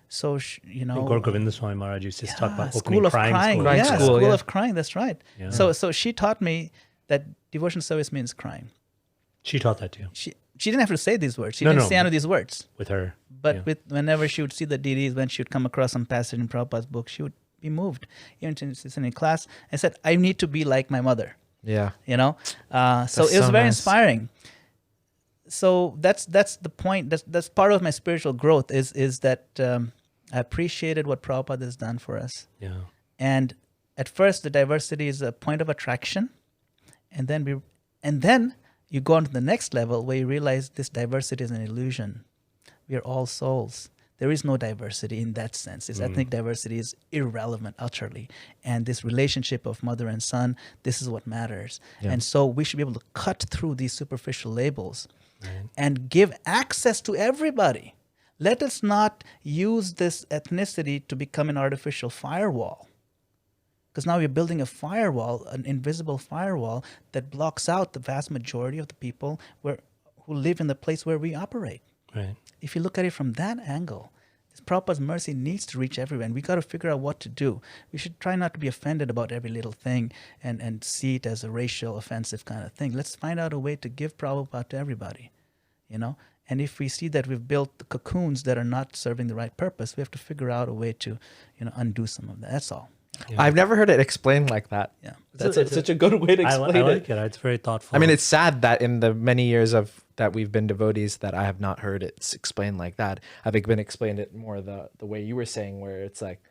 So Gaur Govinda Swami Maharaj used to talk about school of crying. School of crying. That's right. Yeah. So she taught me that devotion service means crying. She taught that to you. She didn't have to say these words. She didn't say any of these words with her. But whenever she would see the deities, when she would come across some passage in Prabhupada's book, she would be moved. Even in class, I said, I need to be like my mother. Yeah. You know, so it was so very nice. inspiring. So that's the point. That's part of my spiritual growth is that I appreciated what Prabhupada has done for us. Yeah. And at first, the diversity is a point of attraction, and then you go on to the next level where you realize this diversity is an illusion. We are all souls. There is no diversity in that sense. This ethnic diversity is irrelevant utterly. And this relationship of mother and son, this is what matters. Yeah. And so we should be able to cut through these superficial labels and give access to everybody. Let us not use this ethnicity to become an artificial firewall. Because now you're building a firewall, an invisible firewall that blocks out the vast majority of the people who live in the place where we operate. Right. If you look at it from that angle, this Prabhupada's mercy needs to reach everyone. We got to figure out what to do. We should try not to be offended about every little thing and see it as a racial offensive kind of thing. Let's find out a way to give Prabhupada to everybody, you know. And if we see that we've built the cocoons that are not serving the right purpose, we have to figure out a way to, undo some of that. That's all. Yeah. I've never heard it explained like that. Yeah. That's such a good way to explain I it. like it. It's very thoughtful. I mean, it's sad that in the many years that we've been devotees that I have not heard it explained like that. I've been explained it more the way you were saying, where it's like,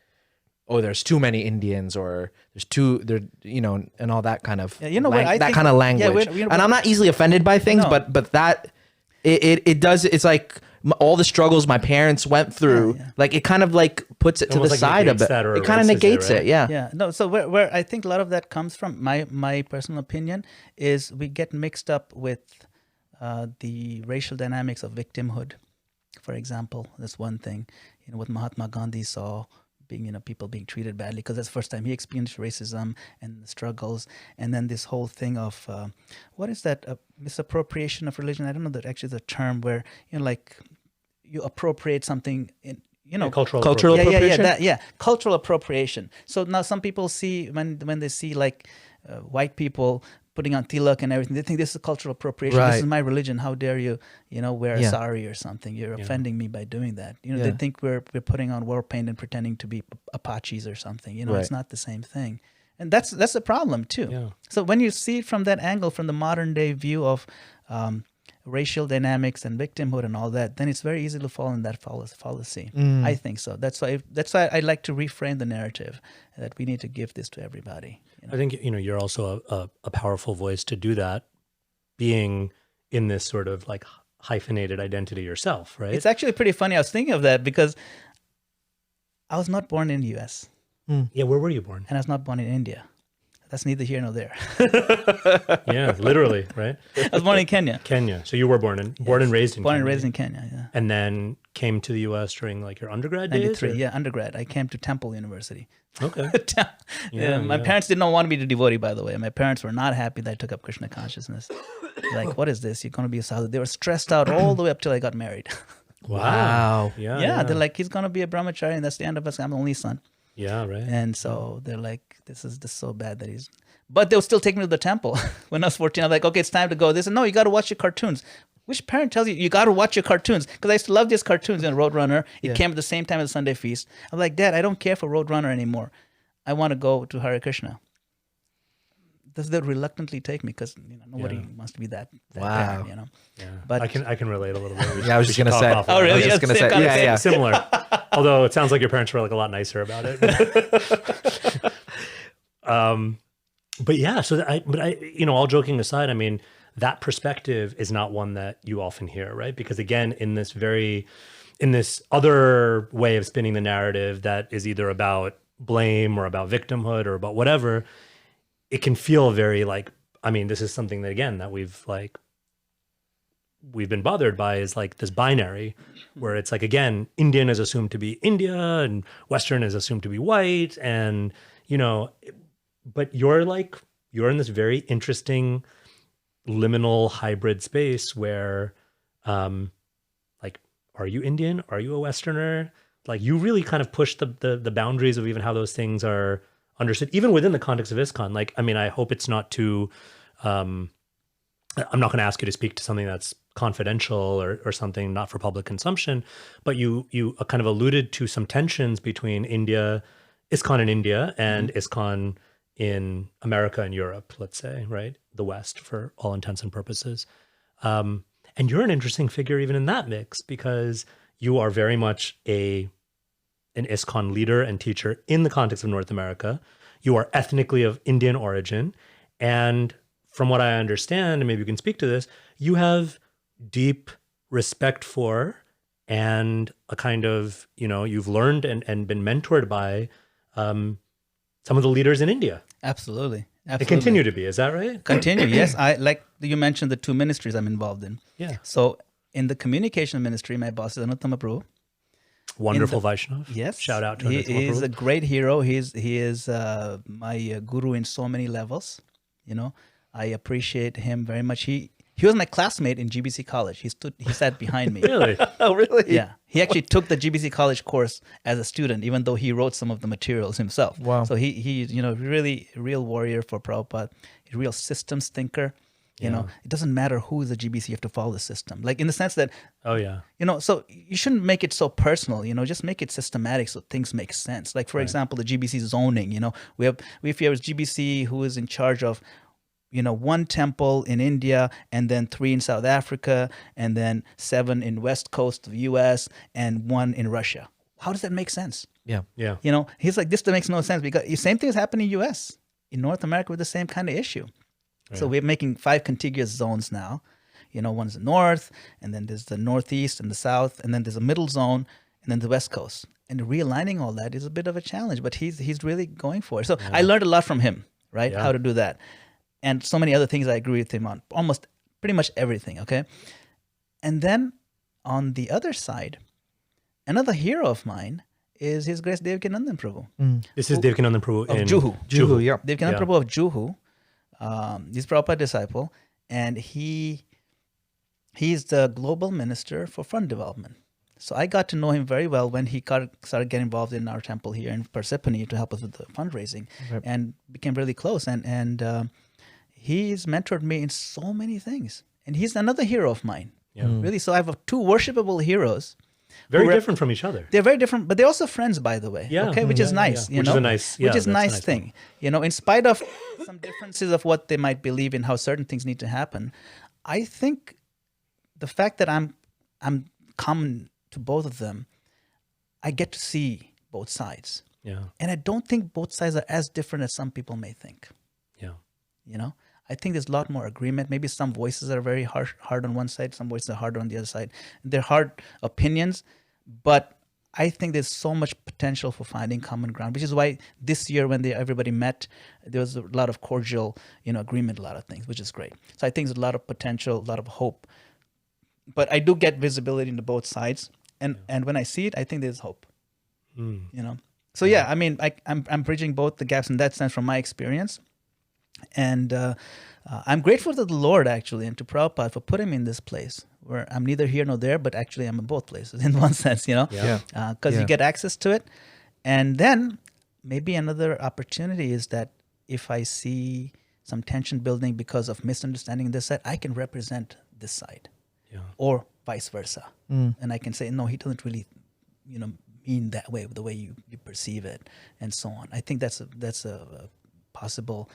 oh, there's too many Indians, or and all that kind of kind of language. And I'm not easily offended by things, No. but that it does. It's like all the struggles my parents went through. Like it kind of like puts it to the almost like side of negates it. that or It kind of erases it, negates right? it. Yeah. Yeah, no. So where I think a lot of that comes from, my personal opinion, is we get mixed up with the racial dynamics of victimhood. For example, that's one thing. What Mahatma Gandhi saw being, people being treated badly, because that's the first time he experienced racism and the struggles. And then this whole thing of what is that misappropriation of religion? I don't know that actually is a term where you appropriate something in. cultural Yeah, cultural appropriation. So now some people see when they see like white people putting on tilak and everything, they think this is cultural appropriation. Right. This is my religion. How dare you, wear a sari or something? You're offending me by doing that. They think we're putting on war paint and pretending to be Apaches or something. Right. It's not the same thing, and that's a problem too. Yeah. So when you see it from that angle, from the modern day view of racial dynamics and victimhood and all that, then it's very easy to fall in that fallacy. I think so. That's why I like to reframe the narrative that we need to give this to everybody. I think you're also a powerful voice to do that, being in this sort of like hyphenated identity yourself, right? It's actually pretty funny. I was thinking of that because I was not born in the U.S. Yeah, where were you born? and I was not born in India. That's neither here nor there. Yeah, literally, right? I was born in Kenya. Kenya. So you were born and raised in Born Kenya. and raised in Kenya. Yeah. And then came to the U.S. during like your undergrad days? 93. or- Yeah, undergrad. I came to Temple University. Okay. My parents did not want me to be a devotee, by the way. My parents were not happy that I took up Krishna consciousness. Like, what is this? You're going to be a sadhu. They were stressed out all the way up till I got married. Wow. Yeah. Yeah, they're like, he's going to be a brahmachari, and that's the end of us. I'm the only son. Yeah, right. And so they're like, this is so bad that he's... But they'll still take me to the temple. When I was 14, I'm like, okay, it's time to go. They said, no, you got to watch your cartoons. Which parent tells you got to watch your cartoons? Because I used to love these cartoons in Roadrunner. It came at the same time as the Sunday feast. I'm like, Dad, I don't care for Roadrunner anymore. I want to go to Hare Krishna. They'll reluctantly take me because nobody wants to be that Wow. parent, Yeah. But I can relate a little bit. Yeah, I was just gonna say. Oh, really? I was just gonna say. Yeah. Similar. Although it sounds like your parents were like a lot nicer about it. But yeah, so all joking aside, I mean, that perspective is not one that you often hear, right? Because again, in this other way of spinning the narrative that is either about blame or about victimhood or about whatever, it can feel very like, I mean, this is something that again, that we've been bothered by, is like this binary where it's like, again, Indian is assumed to be India and Western is assumed to be white. And, but you're in this very interesting liminal hybrid space where, are you Indian? Are you a Westerner? Like you really kind of push the boundaries of even how those things are understood, even within the context of ISKCON. Like, I mean, I hope it's not too, I'm not going to ask you to speak to something that's confidential or something not for public consumption, but you kind of alluded to some tensions between India ISKCON in India and ISKCON in America and Europe, let's say, right? The West for all intents and purposes. And you're an interesting figure even in that mix because you are very much an ISKCON leader and teacher in the context of North America. You are ethnically of Indian origin. And from what I understand, and maybe you can speak to this, you have deep respect for and a kind of, you've learned and been mentored by some of the leaders in India. Absolutely. They continue to be, is that right? Continue, yes. I like you mentioned the two ministries I'm involved in. Yeah. So in the communication ministry, my boss is Anuttama Prabhu. Wonderful Vaishnav. Yes. Shout out to He Anuttama is Prabhu. a great hero. He is my guru in so many levels. I appreciate him very much. He was my classmate in GBC college. He sat behind me. Really? Oh, really? Yeah. He actually took the GBC college course as a student, even though he wrote some of the materials himself. Wow. So he really a real warrior for Prabhupada, a real systems thinker. It doesn't matter who is the GBC, you have to follow the system. Like in the sense that, Oh, yeah. so you shouldn't make it so personal, just make it systematic so things make sense. Like for example, the GBC zoning, if you have a GBC who is in charge of, one temple in India and then 3 in South Africa and then 7 in West Coast of US and 1 in Russia. How does that make sense? Yeah. Yeah. He's like, this makes no sense because the same thing is happening in US, in North America with the same kind of issue. Right. So we're making 5 contiguous zones now. One's the north, and then there's the northeast and the south, and then there's a middle zone, and then the west coast. And realigning all that is a bit of a challenge, but he's really going for it. So I learned a lot from him, right? Yeah. How to do that. And so many other things I agree with him on, almost pretty much everything, okay? And then on the other side, another hero of mine is His Grace Devakinandan Prabhu. This is Devakinandan Prabhu Of in Juhu. Juhu, yeah. Devakinandan Yeah. Prabhu of Juhu. He's Prabhupada disciple, and he's the global minister for fund development. So I got to know him very well when he started getting involved in our temple here in Parsippany to help us with the fundraising, and became really close. And he's mentored me in so many things, and he's another hero of mine. Yeah. Really. So I have 2 worshipable heroes. Very different from each other. They're very different, but they're also friends, by the way. Yeah. Okay, which is nice. Which is a nice, which is that's a nice thing. In spite of some differences of what they might believe in how certain things need to happen, I think the fact that I'm common to both of them, I get to see both sides. Yeah. And I don't think both sides are as different as some people may think. Yeah. I think there's a lot more agreement. Maybe some voices are very hard on one side, some voices are harder on the other side. They're hard opinions, but I think there's so much potential for finding common ground, which is why this year when everybody met, there was a lot of cordial, agreement, a lot of things, which is great. So I think there's a lot of potential, a lot of hope. But I do get visibility into both sides, and when I see it, I think there's hope. So yeah, I mean, I'm bridging both the gaps in that sense from my experience. And I'm grateful to the Lord, actually, and to Prabhupada for putting me in this place where I'm neither here nor there, but actually I'm in both places in one sense, because you get access to it. And then maybe another opportunity is that if I see some tension building because of misunderstanding this side, I can represent this side, or vice versa. And I can say, no, he doesn't really, mean that way, the way you perceive it, and so on. I think that's a possible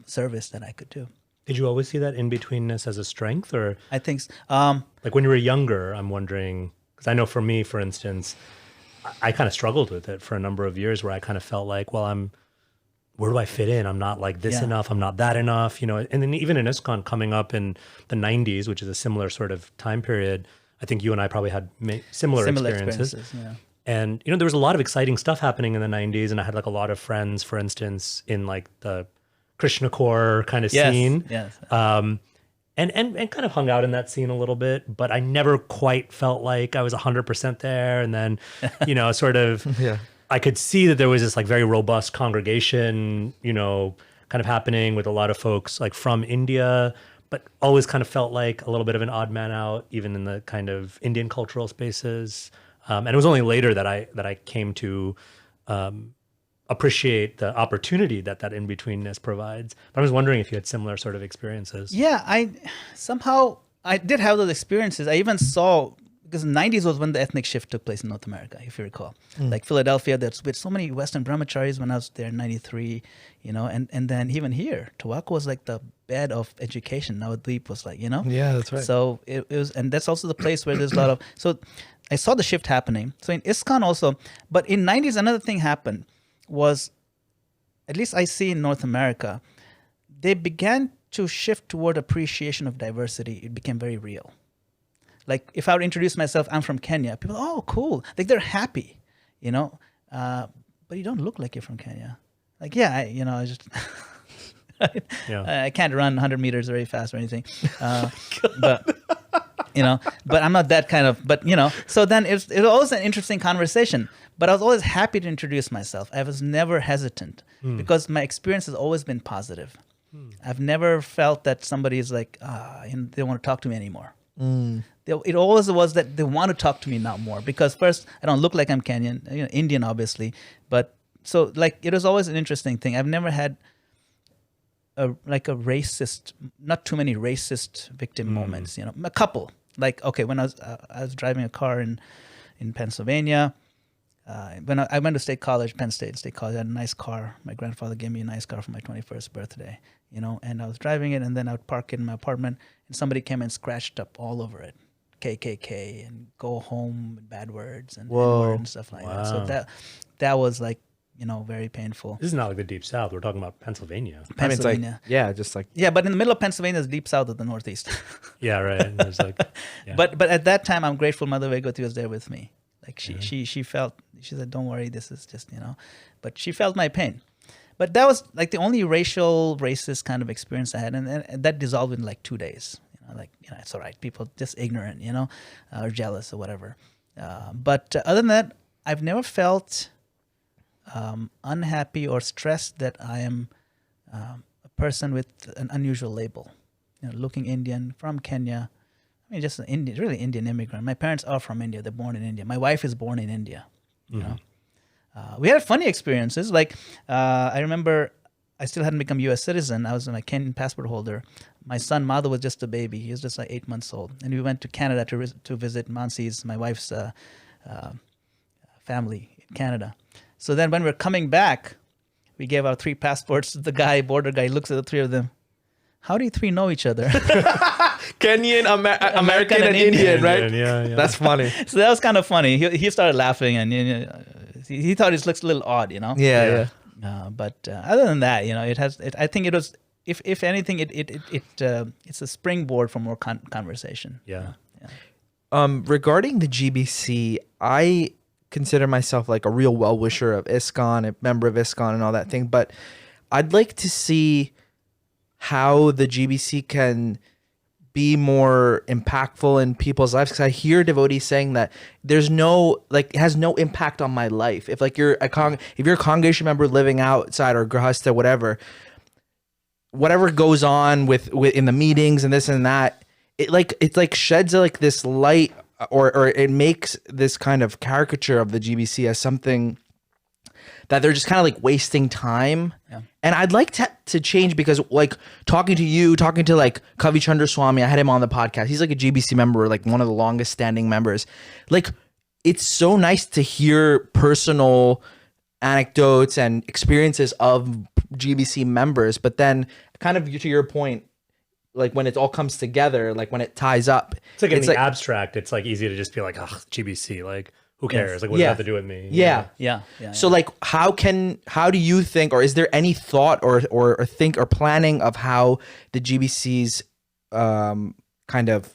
service that I could do. Did you always see that in-betweenness as a strength, or I think like when you were younger? I'm wondering, because I know for me, for instance, I kind of struggled with it for a number of years, where I kind of felt like, well, where do I fit in? I'm not like this enough. I'm not that enough, And then even in ISKCON coming up in the 90s, which is a similar sort of time period, I think you and I probably had similar experiences. Yeah. And, there was a lot of exciting stuff happening in the 90s. And I had like a lot of friends, for instance, in like the Krishna core kind of scene. Yes. And kind of hung out in that scene a little bit, but I never quite felt like I was 100% there. And then, sort of, I could see that there was this like very robust congregation, kind of happening with a lot of folks like from India, but always kind of felt like a little bit of an odd man out, even in the kind of Indian cultural spaces. And it was only later that I came to appreciate the opportunity that in-betweenness provides. But I was wondering if you had similar sort of experiences. Yeah, I did have those experiences. I even saw because the 90s was when the ethnic shift took place in North America, if you recall. Like Philadelphia, there's with so many Western brahmacharis when I was there in 93, and then even here, Tobacco was like the bed of education. Navadvip was like, Yeah, that's right. So it was, and that's also the place where there's a lot of, so I saw the shift happening. So in ISKCON also, but in 90s, another thing happened was, at least I see in North America, they began to shift toward appreciation of diversity. It became very real. Like if I would introduce myself, I'm from Kenya. People, oh, cool. Like they're happy, but you don't look like you're from Kenya. Like, yeah, I just, I can't run 100 meters very fast or anything. But I'm not that kind of, so then it was always an interesting conversation, but I was always happy to introduce myself. I was never hesitant because my experience has always been positive. I've never felt that somebody is like, they don't want to talk to me anymore. It always was that they want to talk to me now more because first, I don't look like I'm Kenyan, Indian, obviously. But so like, it was always an interesting thing. I've never had a racist, not too many racist victim moments, a couple. Like, okay, when I was driving a car in Pennsylvania, when I went to State College, Penn State College, I had a nice car. My grandfather gave me a nice car for my 21st birthday, and I was driving it, and then I would park it in my apartment, and somebody came and scratched up all over it, KKK, and go home, bad words, and N-word and stuff like that. So that was like, very painful. This is not like the Deep South. We're talking about Pennsylvania. Pennsylvania. I mean, it's like, yeah, but in the middle of Pennsylvania is deep south of the Northeast. Yeah, right. And there's like, But at that time, I'm grateful Mother Vegavati was there with me. Like she said, don't worry, this is just, but she felt my pain. But that was like the only racist kind of experience I had. And that dissolved in like 2 days. It's all right. People just ignorant, or jealous or whatever. But other than that, I've never felt unhappy or stressed that I am a person with an unusual label. Looking Indian, from Kenya. I mean, just an Indian, really Indian immigrant. My parents are from India. They're born in India. My wife is born in India. We had funny experiences. Like I remember, I still hadn't become U.S. citizen. I was a Kenyan passport holder. My son Madhu was just a baby. He was just like 8 months old, and we went to Canada to visit Mansi's, my wife's family in Canada. So then, when we're coming back, we gave our 3 passports to the border guy. Looks at the 3 of them. How do you 3 know each other? Kenyan, American, and Indian, right? Yeah. That's funny. So that was kind of funny. He started laughing, and he thought it looks a little odd, Yeah. But other than that, it has. I think it was. If anything, it's a springboard for more conversation. Yeah. Regarding the GBC, I consider myself like a real well-wisher of ISKCON, a member of ISKCON and all that thing, but I'd like to see how the GBC can be more impactful in people's lives, because I hear devotees saying that there's it has no impact on my life. If like you're a congregation member living outside or grahasta, whatever goes on with in the meetings and this and that, it sheds like this light, or it makes this kind of caricature of the GBC as something that they're just kind of like wasting time. Yeah. And I'd like to change, because like talking to like Kavi Chandraswamy, I had him on the podcast. He's like a GBC member, like one of the longest standing members. Like, it's so nice to hear personal anecdotes and experiences of GBC members, but then kind of to your point, like when it all comes together, like when it ties up, it's like in the abstract, it's like easy to just be like, oh, GBC, like who cares? Yes. Like what does that have to do with me? Yeah. So like, how do you think, or is there any thought or planning of how the GBC's kind of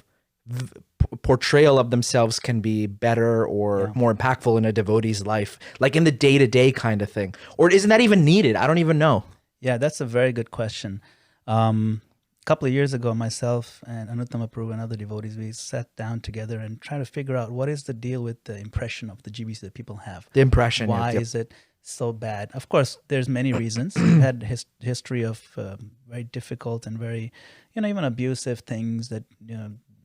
portrayal of themselves can be better or more impactful in a devotee's life, like in the day-to-day kind of thing? Or isn't that even needed? I don't even know. Yeah, that's a very good question. A couple of years ago, myself and Anuttama Prabhu and other devotees, we sat down together and tried to figure out what is the deal with the impression of the GBC that people have. The impression. Why is it so bad? Of course, there's many reasons. We've had history of very difficult and very, even abusive things that,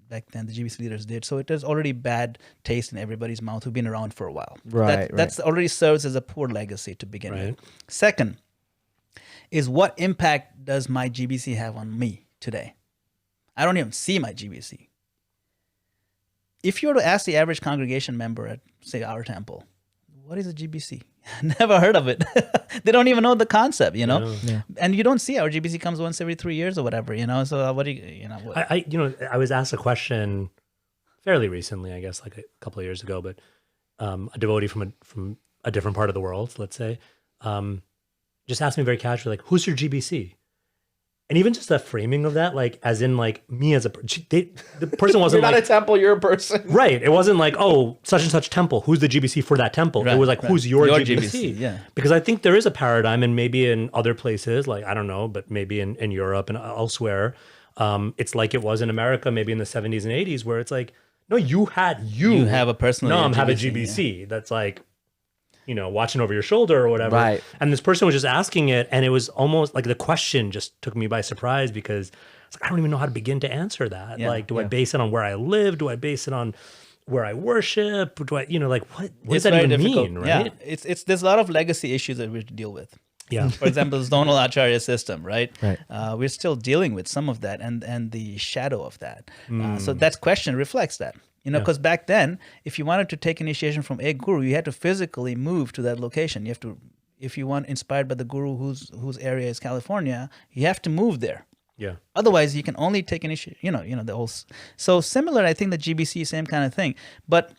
back then the GBC leaders did. So it is already bad taste in everybody's mouth who've been around for a while. Right. That's already serves as a poor legacy to begin Right. with. Second is, what impact does my GBC have on me today? I don't even see my GBC. if you were to ask the average congregation member at, say, our temple, what is a GBC? Never heard of it. They don't even know the concept, you know. Yeah. And you don't see our GBC comes once every 3 years or whatever, you know. So what do you know? What, I was asked a question fairly recently, I guess, like a couple of years ago, but a devotee from a different part of the world, let's say, just asked me very casually, like, "Who's your GBC?" And even just the framing of that, like, as in, like, me as the person wasn't You're not like, a temple, you're a person. right. It wasn't like, oh, such and such temple. Who's the GBC for that temple? Right, it was like, right. who's your Your GBC? GBC, yeah. Because I think there is a paradigm, and maybe in other places, like, I don't know, but maybe in Europe and elsewhere, it's like it was in America, maybe in the 70s and 80s, where it's like, no, you have a personal have a GBC, GBC that's like, you know, watching over your shoulder or whatever. Right. And this person was just asking it, and it was almost like the question just took me by surprise, because it's like, I don't even know how to begin to answer that. Yeah, like, do I base it on where I live? Do I base it on where I worship? Do I, you know, like, what does that very even difficult. mean, right? Yeah, it's there's a lot of legacy issues that we have to deal with. Yeah. For example, the zonal acharya system, right? Right. We're still dealing with some of that and the shadow of that. So that question reflects that. You know, because back then, if you wanted to take initiation from a guru, you had to physically move to that location. You have to, if you want inspired by the guru whose area is California, you have to move there. Yeah. Otherwise, you can only take initiation. You know the whole. So similar, I think the GBC, same kind of thing. But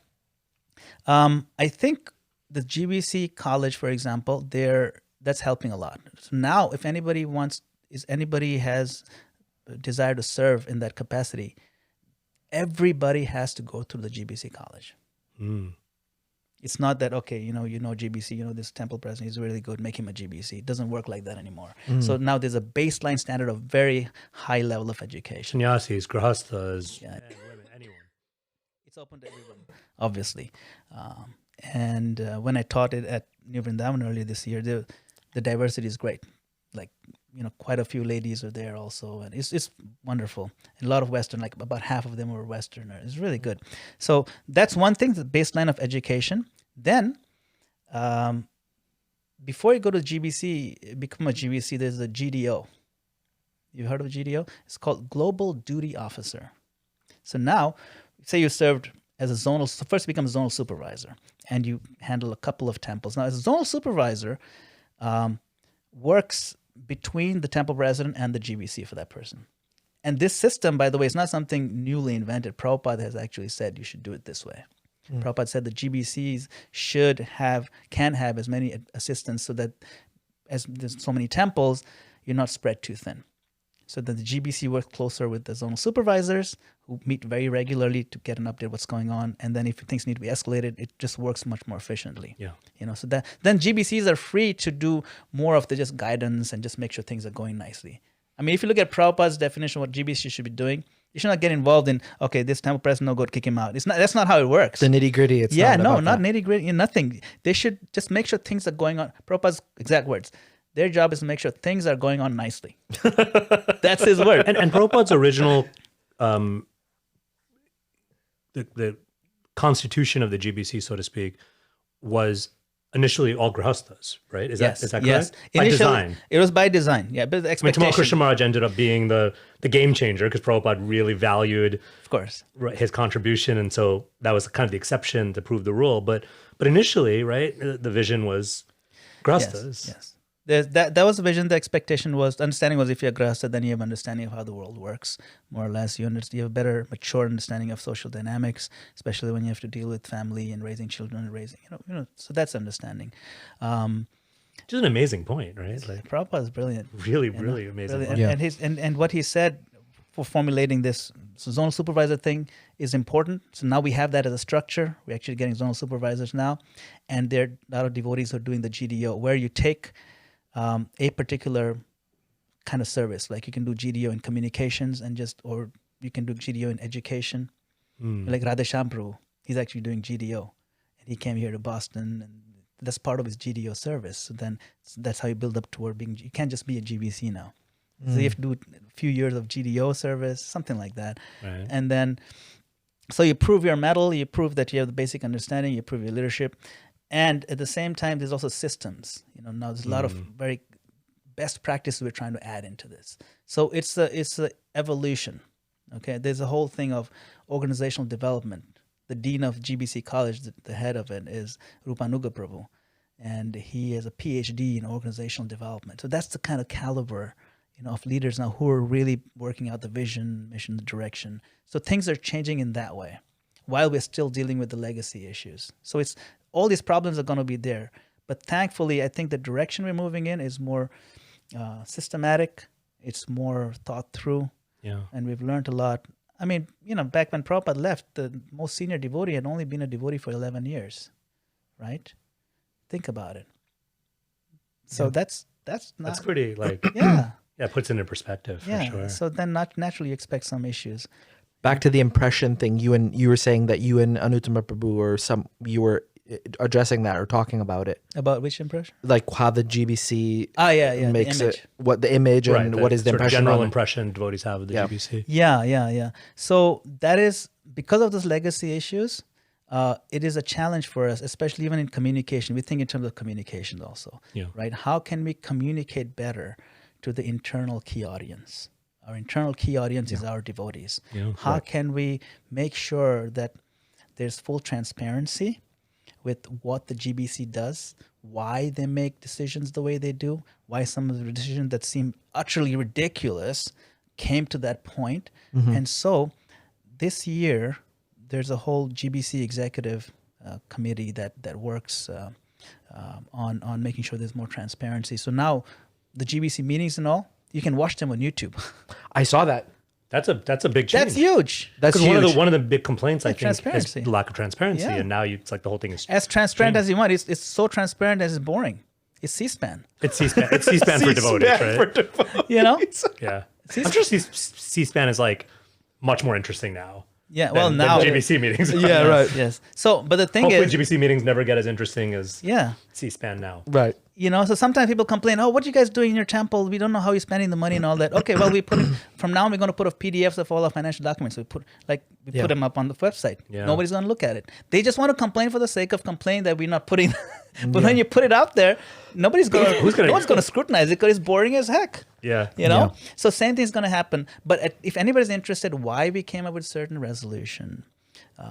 I think the GBC college, for example, that's helping a lot. So now, if anybody has a desire to serve in that capacity, everybody has to go through the GBC college. It's not that, okay, you know GBC, this temple president is really good, make him a GBC. It doesn't work like that anymore. So now there's a baseline standard of very high level of education. Sannyasis, grahasthas, Yeah. men, women, anyone. It's open to everyone, obviously. And when I taught it at New Vrindavan earlier this year, the diversity is great. Like, quite a few ladies are there also, and it's wonderful. And a lot of Western, like about half of them were Westerner. It's really good. So that's one thing, the baseline of education. Then, before you go to GBC, become a GBC, there's a GDO. You've heard of GDO? It's called Global Duty Officer. So now, say you served as a zonal, so first become a zonal supervisor, and you handle a couple of temples. Now, as a zonal supervisor, works between the temple president and the GBC for that person. And this system, by the way, is not something newly invented. Prabhupada has actually said you should do it this way. Prabhupada said the GBCs can have as many assistants, so that as there's so many temples, you're not spread too thin. So that the GBC works closer with the zonal supervisors, who meet very regularly to get an update what's going on. And then if things need to be escalated, it just works much more efficiently. Yeah. So that then GBCs are free to do more of the just guidance and just make sure things are going nicely. I mean, if you look at Prabhupada's definition of what GBC should be doing, you should not get involved in, okay, this temple president, no good, kick him out. That's not how it works. The nitty gritty. It's not that. nitty gritty, nothing. They should just make sure things are going on. Prabhupada's exact words. Their job is to make sure things are going on nicely. That's his word. And Prabhupada's original, the constitution of the GBC, so to speak, was initially all grahasthas, right? Is that correct? Yes. By design. It was by design. Yeah, but the I mean, expectation. Tamal Krishna Maharaj ended up being the game changer, because Prabhupada really valued, of course, his contribution, and so that was kind of the exception to prove the rule. But initially, right, the vision was grahasthas. Yes. That was the vision. The expectation was, the understanding was, if you're grahastha, then you have understanding of how the world works, more or less. You have a better, mature understanding of social dynamics, especially when you have to deal with family and raising children and raising, so that's understanding. Which is an amazing point, right? Like, Prabhupada is brilliant. Really amazing point. And what he said for formulating this zonal supervisor thing is important. So now we have that as a structure. We're actually getting zonal supervisors now, and there are a lot of devotees who are doing the GDO, where you take a particular kind of service, like you can do GDO in communications or you can do GDO in education. Like Radhesham Prabhu, he's actually doing GDO, and he came here to Boston, and that's part of his GDO service. So then that's how you build up toward being. You can't just be a GBC now. So you have to do a few years of GDO service, something like that, right. And then so you prove your mettle, you prove that you have the basic understanding, you prove your leadership. And at the same time, there's also systems. Now there's a lot of very best practices we're trying to add into this. So it's a evolution. Okay, there's a whole thing of organizational development. the dean of GBC College, the head of it, is Rupanuga Prabhu, and he has a PhD in organizational development. So that's the kind of caliber, of leaders now who are really working out the vision, mission, the direction. So things are changing in that way, while we're still dealing with the legacy issues. So it's all these problems are going to be there, but thankfully, I think the direction we're moving in is more systematic. It's more thought through, and we've learned a lot. I mean, back when Prabhupada left, the most senior devotee had only been a devotee for 11 years, right? Think about it. So that's pretty it puts it into perspective for sure. So then naturally you expect some issues. Back to the impression thing, you were saying that you and Anuttama Prabhu you were addressing that or talking about it. About which impression? Like how the GBC makes the it, what the image and what is the impression, general impression devotees have of the GBC. Yeah. So that is, because of those legacy issues, it is a challenge for us, especially even in communication. We think in terms of communication also, right? How can we communicate better to the internal key audience? Our internal key audience is our devotees. How can we make sure that there's full transparency with what the GBC does, why they make decisions the way they do, why some of the decisions that seem utterly ridiculous came to that point. And so this year, there's a whole GBC executive committee that works on making sure there's more transparency. So now the GBC meetings and all, you can watch them on YouTube. I saw that. That's a big change. That's huge. That's huge. One of the big complaints I think is transparency. the lack of transparency, and now it's like the whole thing is as transparent as you want. It's so transparent as it's boring. It's C-SPAN. It's C-SPAN. It's C-SPAN for devotees, right? Yeah. I'm sure C-SPAN is like much more interesting now. Yeah, well, now GBC meetings. Yeah, right. Yes. So, but the thing Hopefully is, GBC meetings never get as interesting as C-SPAN now. Right. So sometimes people complain, oh, what are you guys doing in your temple? We don't know how you're spending the money and all that. Okay, well, we put it, from now on, we're going to put up PDFs of all our financial documents. We put them up on the website. Yeah. Nobody's going to look at it. They just want to complain for the sake of complaining that we're not putting. But when you put it out there, no one's going to scrutinize it because it's boring as heck. Yeah. So same thing's going to happen. But if anybody's interested why we came up with certain resolution,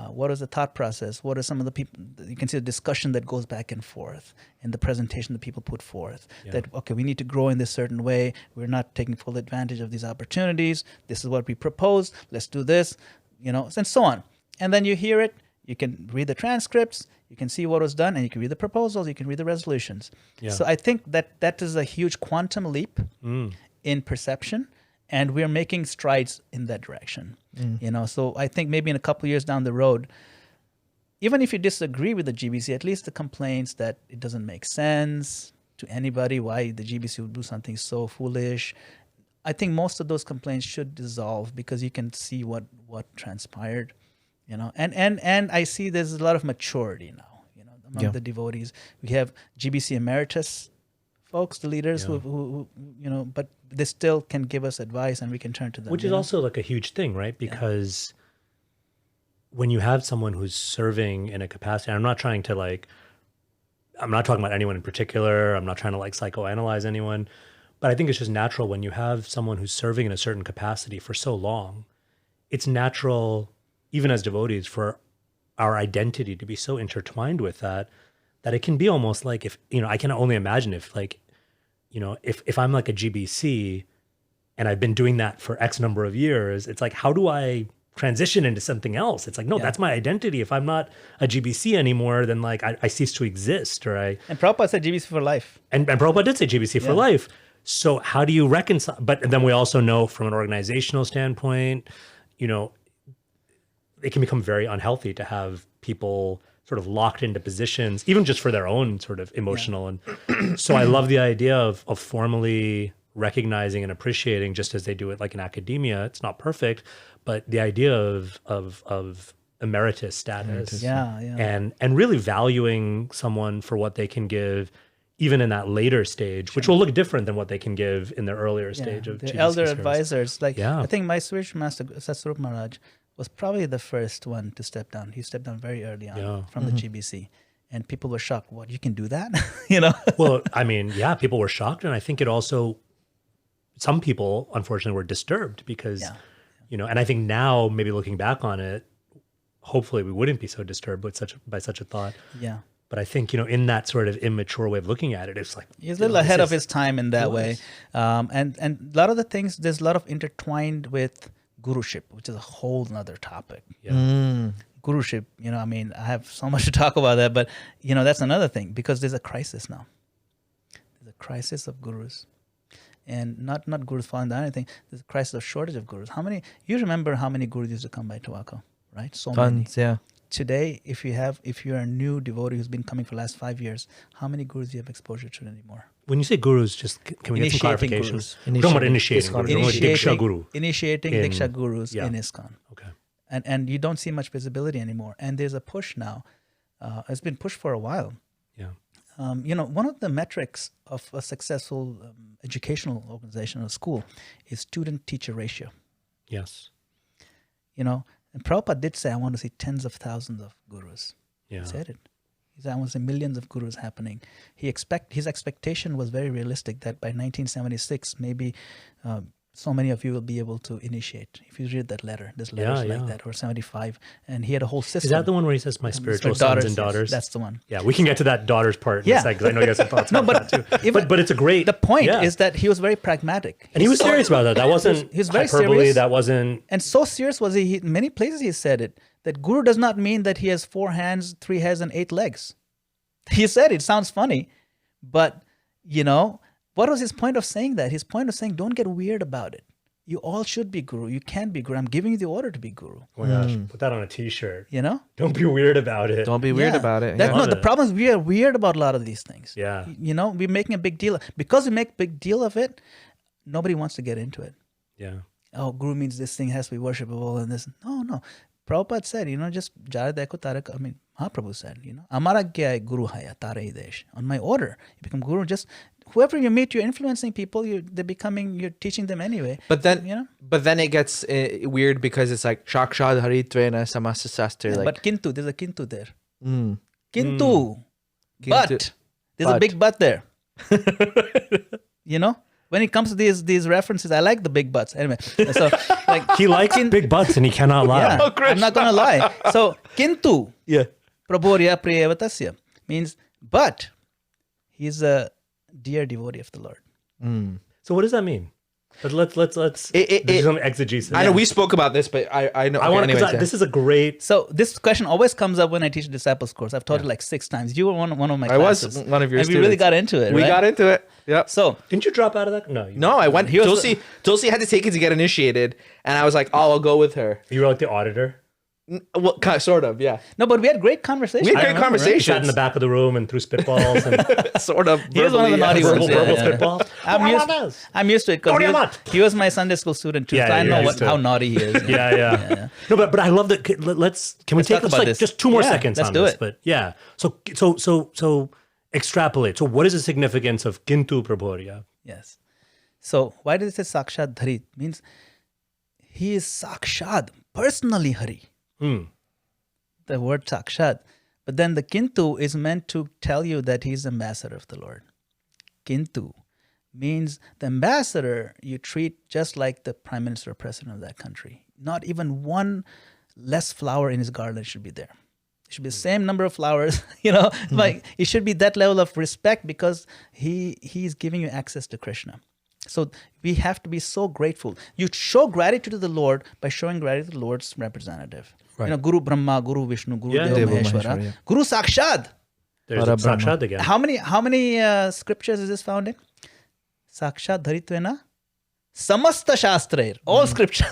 what is the thought process? What are some of the people? You can see the discussion that goes back and forth, and the presentation that people put forth. That okay, we need to grow in this certain way. We're not taking full advantage of these opportunities. This is what we propose. Let's do this, and so on. And then you hear it. You can read the transcripts. You can see what was done, and you can read the proposals. You can read the resolutions. So I think that is a huge quantum leap in perception. And we're making strides in that direction, So I think maybe in a couple of years down the road, even if you disagree with the GBC, at least the complaints that it doesn't make sense to anybody, why the GBC would do something so foolish, I think most of those complaints should dissolve because you can see what transpired, And I see there's a lot of maturity now, among the devotees. We have GBC Emeritus folks, the leaders who but they still can give us advice and we can turn to them. Which is also like a huge thing, right? Because when you have someone who's serving in a capacity, I'm not trying to I'm not talking about anyone in particular. I'm not trying to psychoanalyze anyone, but I think it's just natural when you have someone who's serving in a certain capacity for so long, it's natural, even as devotees, for our identity to be so intertwined with that it can be almost like if, I can only imagine if if I'm like a GBC and I've been doing that for X number of years, it's like, how do I transition into something else? It's like, no, that's my identity. If I'm not a GBC anymore, then I cease to exist, And Prabhupada said GBC for life. And Prabhupada did say GBC for life. So how do you reconcile? But then we also know from an organizational standpoint, it can become very unhealthy to have people sort of locked into positions, even just for their own sort of emotional. And so I love the idea of formally recognizing and appreciating, just as they do it like in academia. It's not perfect, but the idea of emeritus status and really valuing someone for what they can give, even in that later stage, which will look different than what they can give in their earlier stage of the GBC elder service. advisors. I think my spiritual master, Satsvarup Maharaj, was probably the first one to step down. He stepped down very early on from the GBC. And people were shocked. What, you can do that? Well, I mean, people were shocked. And I think it also, some people, unfortunately, were disturbed because, and I think now, maybe looking back on it, hopefully we wouldn't be so disturbed by such a thought. Yeah. But I think, in that sort of immature way of looking at it, it's like He's a little ahead of his time in that He way. And a lot of the things, there's a lot of intertwined with guruship, which is a whole nother topic. Yeah. Guruship, I have so much to talk about that, but that's another thing, because there's a crisis now. There's a crisis of gurus. And not gurus falling down anything. There's a crisis of shortage of gurus. You remember how many gurus used to come by Tobacco, right? So Tons, many. yeah. Today, if you're a new devotee who's been coming for the last 5 years, how many gurus do you have exposure to anymore? When you say gurus, just can we get some Initiating clarification? gurus. We're talking about initiating ISKCON gurus. We're talking about Diksha Guru. Initiating in- Diksha gurus yeah. in ISKCON. Okay. And you don't see much visibility anymore. And there's a push now. It's been pushed for a while. Yeah. One of the metrics of a successful educational organization or school is student-teacher ratio. Yes. And Prabhupada did say, I want to see tens of thousands of gurus. Yeah. He said it. He said, I want to see millions of gurus happening. His expectation was very realistic that by 1976, maybe so many of you will be able to initiate. If you read that letter, there's letters like that, or 75. And he had a whole system. Is that the one where he says, my spiritual sons and daughters? Yes, that's the one. Yeah, we can get to that daughters part in a second, 'cause I know you guys have thoughts about that too. But it's a great... The point is that he was very pragmatic. And he was serious about that. That wasn't he was very hyperbole. serious. That wasn't... And so serious was he, in many places he said it, that guru does not mean that he has 4 hands, 3 heads, and 8 legs. He said it sounds funny, but, what was his point of saying that? His point of saying, don't get weird about it. You all should be guru. You can be guru. I'm giving you the order to be guru. Oh my gosh, put that on a t-shirt. Don't be weird about it. Don't be weird about it. No, the problem is we are weird about a lot of these things. Yeah. We're making a big deal. Because we make a big deal of it, nobody wants to get into it. Yeah. Oh, guru means this thing has to be worshipable and this. No. Prabhupada said, just Jara Deko Tarak, Mahaprabhu said, Amara Gya Guru Haya Tare Desh. On my order, you become guru. Just whoever you meet, you're influencing people. You're teaching them anyway. But then it gets weird because it's like Shakshad Haritvena Samasa Sastra. Yeah, but Kintu, there's a Kintu there. Kintu. But there's a big but there. When it comes to these references, I like the big butts. Anyway, so he likes big butts and he cannot lie. Yeah, I'm not gonna lie. So Kintu, Prabhorya Priyavatasya means, but he's a dear devotee of the Lord. So what does that mean? But let's do some exegesis. I know we spoke about this, but I know. I want to. This is a great. So this question always comes up when I teach a disciples course. I've taught it like 6 times. You were one of my classes. I was one of your and students. we really got into it. We got into it. Yep. So didn't you drop out of that? No. No, I went. Tulsi had to take it to get initiated, and I was like, "Oh, I'll go with her." You were like the auditor. Well, sort of, yeah. No, but we had great conversations. We had great conversations. Sat in the back of the room and threw spitballs. And sort of. He was one of the naughty ones. Verbal spitballs. I'm used to it because he was my Sunday school student too. So I know how naughty he is. Yeah. No, but I love that. Can we take just 2 more seconds let's on do this? it. But yeah. So extrapolate. So what is the significance of Kintu Prabhorya? Yes. So why does it say Sakshad Dharit? Means he is Sakshad, personally Hari. The word Sakshad. But then the Kintu is meant to tell you that he's ambassador of the Lord. Kintu means the ambassador you treat just like the prime minister or president of that country. Not even one less flower in his garden should be there. It should be the same number of flowers, like it should be that level of respect because he's giving you access to Krishna. So we have to be so grateful. You show gratitude to the Lord by showing gratitude to the Lord's representative. Right. Guru Brahma, Guru Vishnu, Guru Deva Deva Maheshwara, Maheshwara, Guru Sakshad. There's Sakshad again. How many scriptures is this found in? Sakshad Dharitvena Samasta Shastrair. All scripture.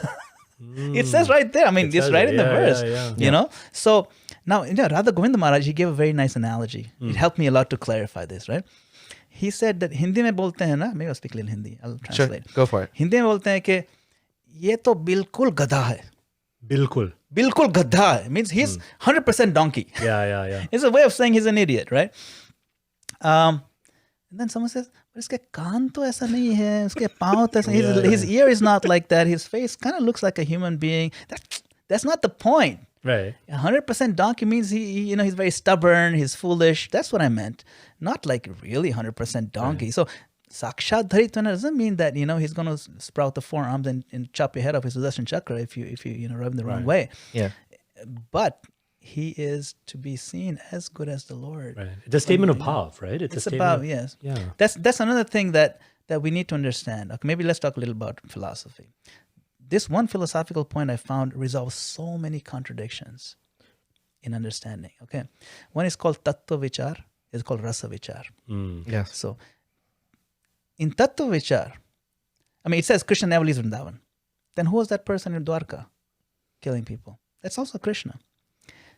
It says right there. I mean, it's right in the verse. You know? So now, Radha Govinda Maharaj, he gave a very nice analogy. It helped me a lot to clarify this, right? He said that Hindi mein bolte hain na, maybe I'll speak a little Hindi. I'll translate. Sure, go for it. Hindi mein bolte hain ke ye to bilkul gadha hai. Bilkul. Bilkul gadha hai. Means he's 100% donkey. Yeah. It's a way of saying he's an idiot, right? And then someone says, but iske kaan to aisa nahi hai, uske paon to aisa, his ear is not like that, his face kind of looks like a human being. That's not the point. Right. 100% donkey means he's very stubborn, he's foolish. That's what I meant. Not like really 100% donkey. Right. So Sakshad Dharitvana doesn't mean that, he's going to sprout the forearms and chop your head off his Sudarshan Chakra if you rub him the wrong way. Yeah. but he is to be seen as good as the Lord. Right. It's a statement of Pav, right? It's a about, statement. yes. Yeah. That's another thing that we need to understand. Okay, maybe let's talk a little about philosophy. This one philosophical point I found resolves so many contradictions in understanding. Okay, one is called Tattva Vichar, is called Rasa Vichar. Yes. So in Tattva Vichar, I mean, it says Krishna never leaves Vrindavan. Then who was that person in Dwarka killing people? That's also Krishna.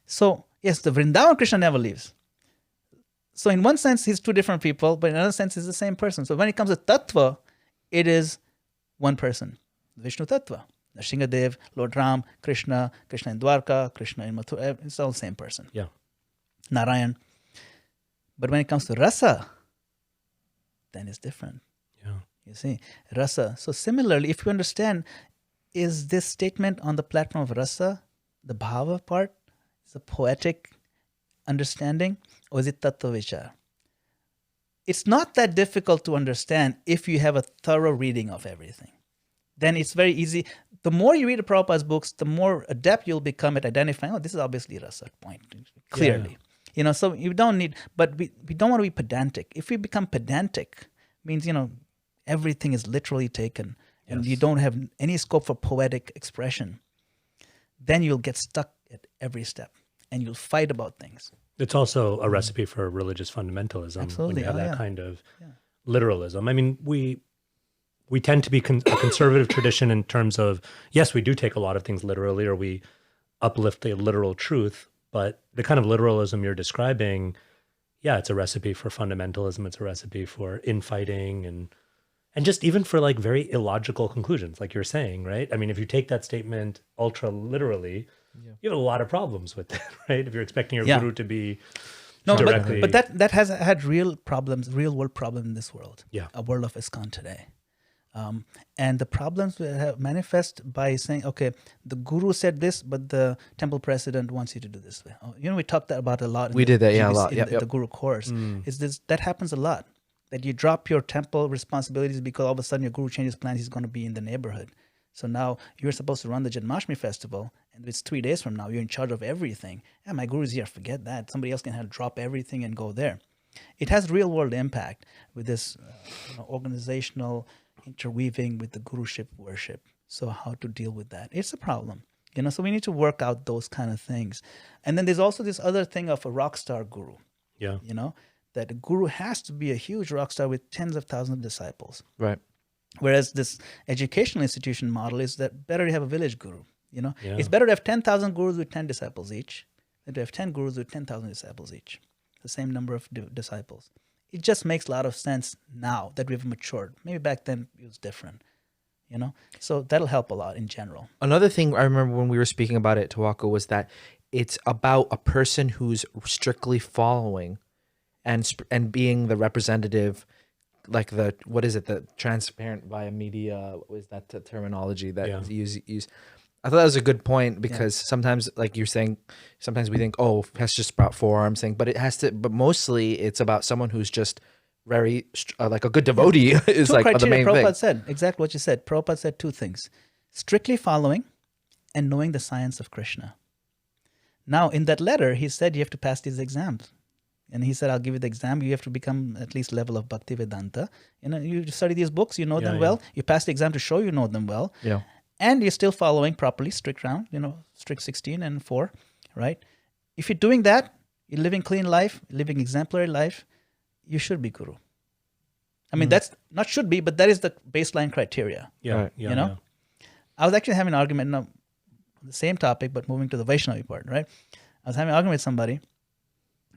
So yes, the Vrindavan Krishna never leaves. So in one sense, he's two different people, but in another sense, he's the same person. So when it comes to Tattva, it is one person, Vishnu Tattva. Nrsingadev, Lord Ram, Krishna in Dwarka, Krishna in Mathura, it's all the same person. Yeah. Narayan. But when it comes to Rasa, then it's different. Yeah. You see, Rasa. So similarly, if you understand, is this statement on the platform of Rasa, the Bhava part, is a poetic understanding, or is it Tattva Vichar? It's not that difficult to understand if you have a thorough reading of everything. Then it's very easy. The more you read Prabhupada's books, the more adept you'll become at identifying, oh, this is obviously Rasa point, clearly. Yeah. So you don't need, but we don't want to be pedantic. If we become pedantic, means, everything is literally taken and you don't have any scope for poetic expression, then you'll get stuck at every step and you'll fight about things. It's also a recipe for religious fundamentalism. Absolutely. When you have that kind of literalism. I mean, we tend to be a conservative tradition in terms of, yes, we do take a lot of things literally, or we uplift the literal truth, but the kind of literalism you're describing, it's a recipe for fundamentalism. It's a recipe for infighting and just even for like very illogical conclusions, like you're saying, right? I mean, if you take that statement ultra literally, you have a lot of problems with that, right? If you're expecting your guru to be directly... But that has had real world problems in this world, a world of ISKCON today. And the problems have manifest by saying, okay, the guru said this, but the temple president wants you to do this way. We talked about a lot. We did that, a lot. In the guru course. That happens a lot. That you drop your temple responsibilities because all of a sudden your guru changes plans, he's going to be in the neighborhood. So now you're supposed to run the Janmashtami festival, and it's 3 days from now, you're in charge of everything. Yeah, my guru's here, forget that. Somebody else can have to drop everything and go there. It has real world impact with this organizational interweaving with the guruship worship. So how to deal with that? It's a problem. So we need to work out those kind of things. And then there's also this other thing of a rock star guru. Yeah. That a guru has to be a huge rock star with tens of thousands of disciples. Right. Whereas this educational institution model is that better to have a village guru. It's better to have 10,000 gurus with 10 disciples each than to have 10 gurus with 10,000 disciples each. The same number of disciples. It just makes a lot of sense now that we've matured. Maybe back then it was different. So that'll help a lot in general. Another thing I remember when we were speaking about it, Tawaka, was that it's about a person who's strictly following and being the representative, like the transparent via media. What was that terminology that use? I thought that was a good point because sometimes, like you're saying, sometimes we think, oh, that's just about forearm thing, but but mostly it's about someone who's just very like a good devotee is two like the main Prabhupada thing. said exactly what you said. Prabhupada said two things: strictly following and knowing the science of Krishna. Now, in that letter, he said you have to pass these exams. And he said, I'll give you the exam. You have to become at least level of Bhakti Vedanta. You study these books, you know them well. You pass the exam to show you know them well. Yeah. And you're still following properly, strict round, strict 16 and 4, right? If you're doing that, you're living clean life, living exemplary life, you should be guru. I mean, that's not should be, but that is the baseline criteria. Yeah. Yeah. I was actually having an argument on the same topic, but moving to the Vaishnavi part, right? I was having an argument with somebody.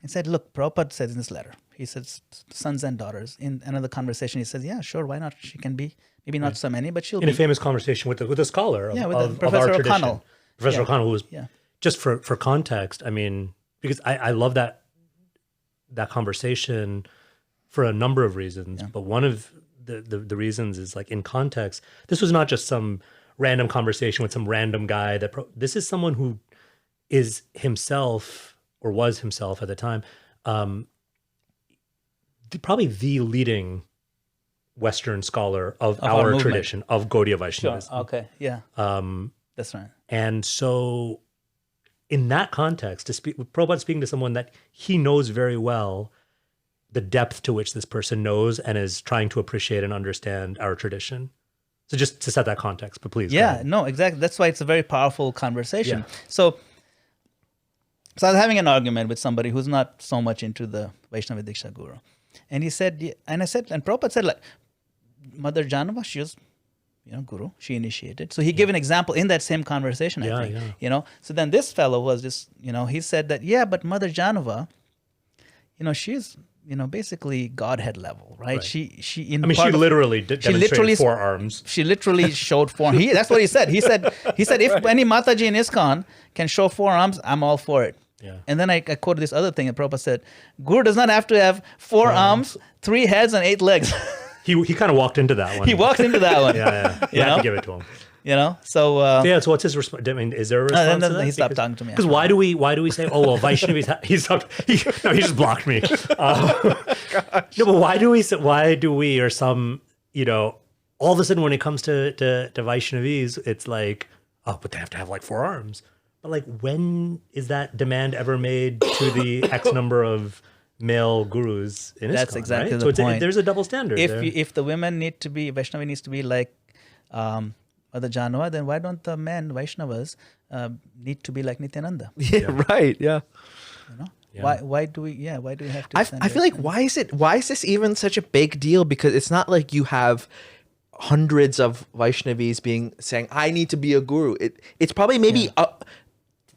He said, look, Prabhupada says in this letter, he says sons and daughters. In another conversation, he says, yeah, sure, why not? She can be, maybe not so many, but she'll be. In a famous conversation with a scholar of, with of our Professor tradition. O'Connell. Professor O'Connell, who was, Yeah. just for context, I mean, because I love that conversation for a number of reasons, but one of the reasons is like in context, this was not just some random conversation with some random guy. This is someone who is himself or was himself at the time, probably the leading Western scholar of our movement. tradition of Gaudiya Vaishnavism. Sure. Okay. Yeah. That's right. And so in that context, to speak with Prabhupada speaking to someone that he knows very well, the depth to which this person knows and is trying to appreciate and understand our tradition. So just to set that context, but please. Yeah, no, exactly. That's why it's a very powerful conversation. Yeah. So I was having an argument with somebody who's not so much into the Vaishnava Diksha Guru. And he said, and Prabhupada said, like, Mother Janava, she was, Guru, she initiated. So he gave an example in that same conversation, I think, So then this fellow was just, he said that, but Mother Janava, she's, basically Godhead level, right? She she literally demonstrated forearms. She literally showed forearms. That's what he said. He said, if any Mataji in ISKCON can show forearms, I'm all for it. Yeah. And then I quoted this other thing that Prabhupada said, Guru does not have to have 4 arms, 3 heads, and 8 legs. He kind of walked into that one. He walked into that one. Yeah. You have to give it to him. So so what's his response? I mean, is there a response to that? He stopped talking to me. Because why do we say, oh well, Vaishnavis? He just blocked me. No, but why do we or some all of a sudden when it comes to Vaishnavis, it's like, oh, but they have to have like 4 arms. But like, when is that demand ever made to the X number of male gurus in ISKCON? That's exactly right? the So point. there's a double standard. If the women need to be, Vaishnavi needs to be like Mother Janava, then why don't the men, Vaishnavas, need to be like Nityananda? Yeah, right. Yeah. Yeah. Why do we have to? I feel like why is this even such a big deal? Because it's not like you have hundreds of Vaishnavis saying, I need to be a guru. It's probably maybe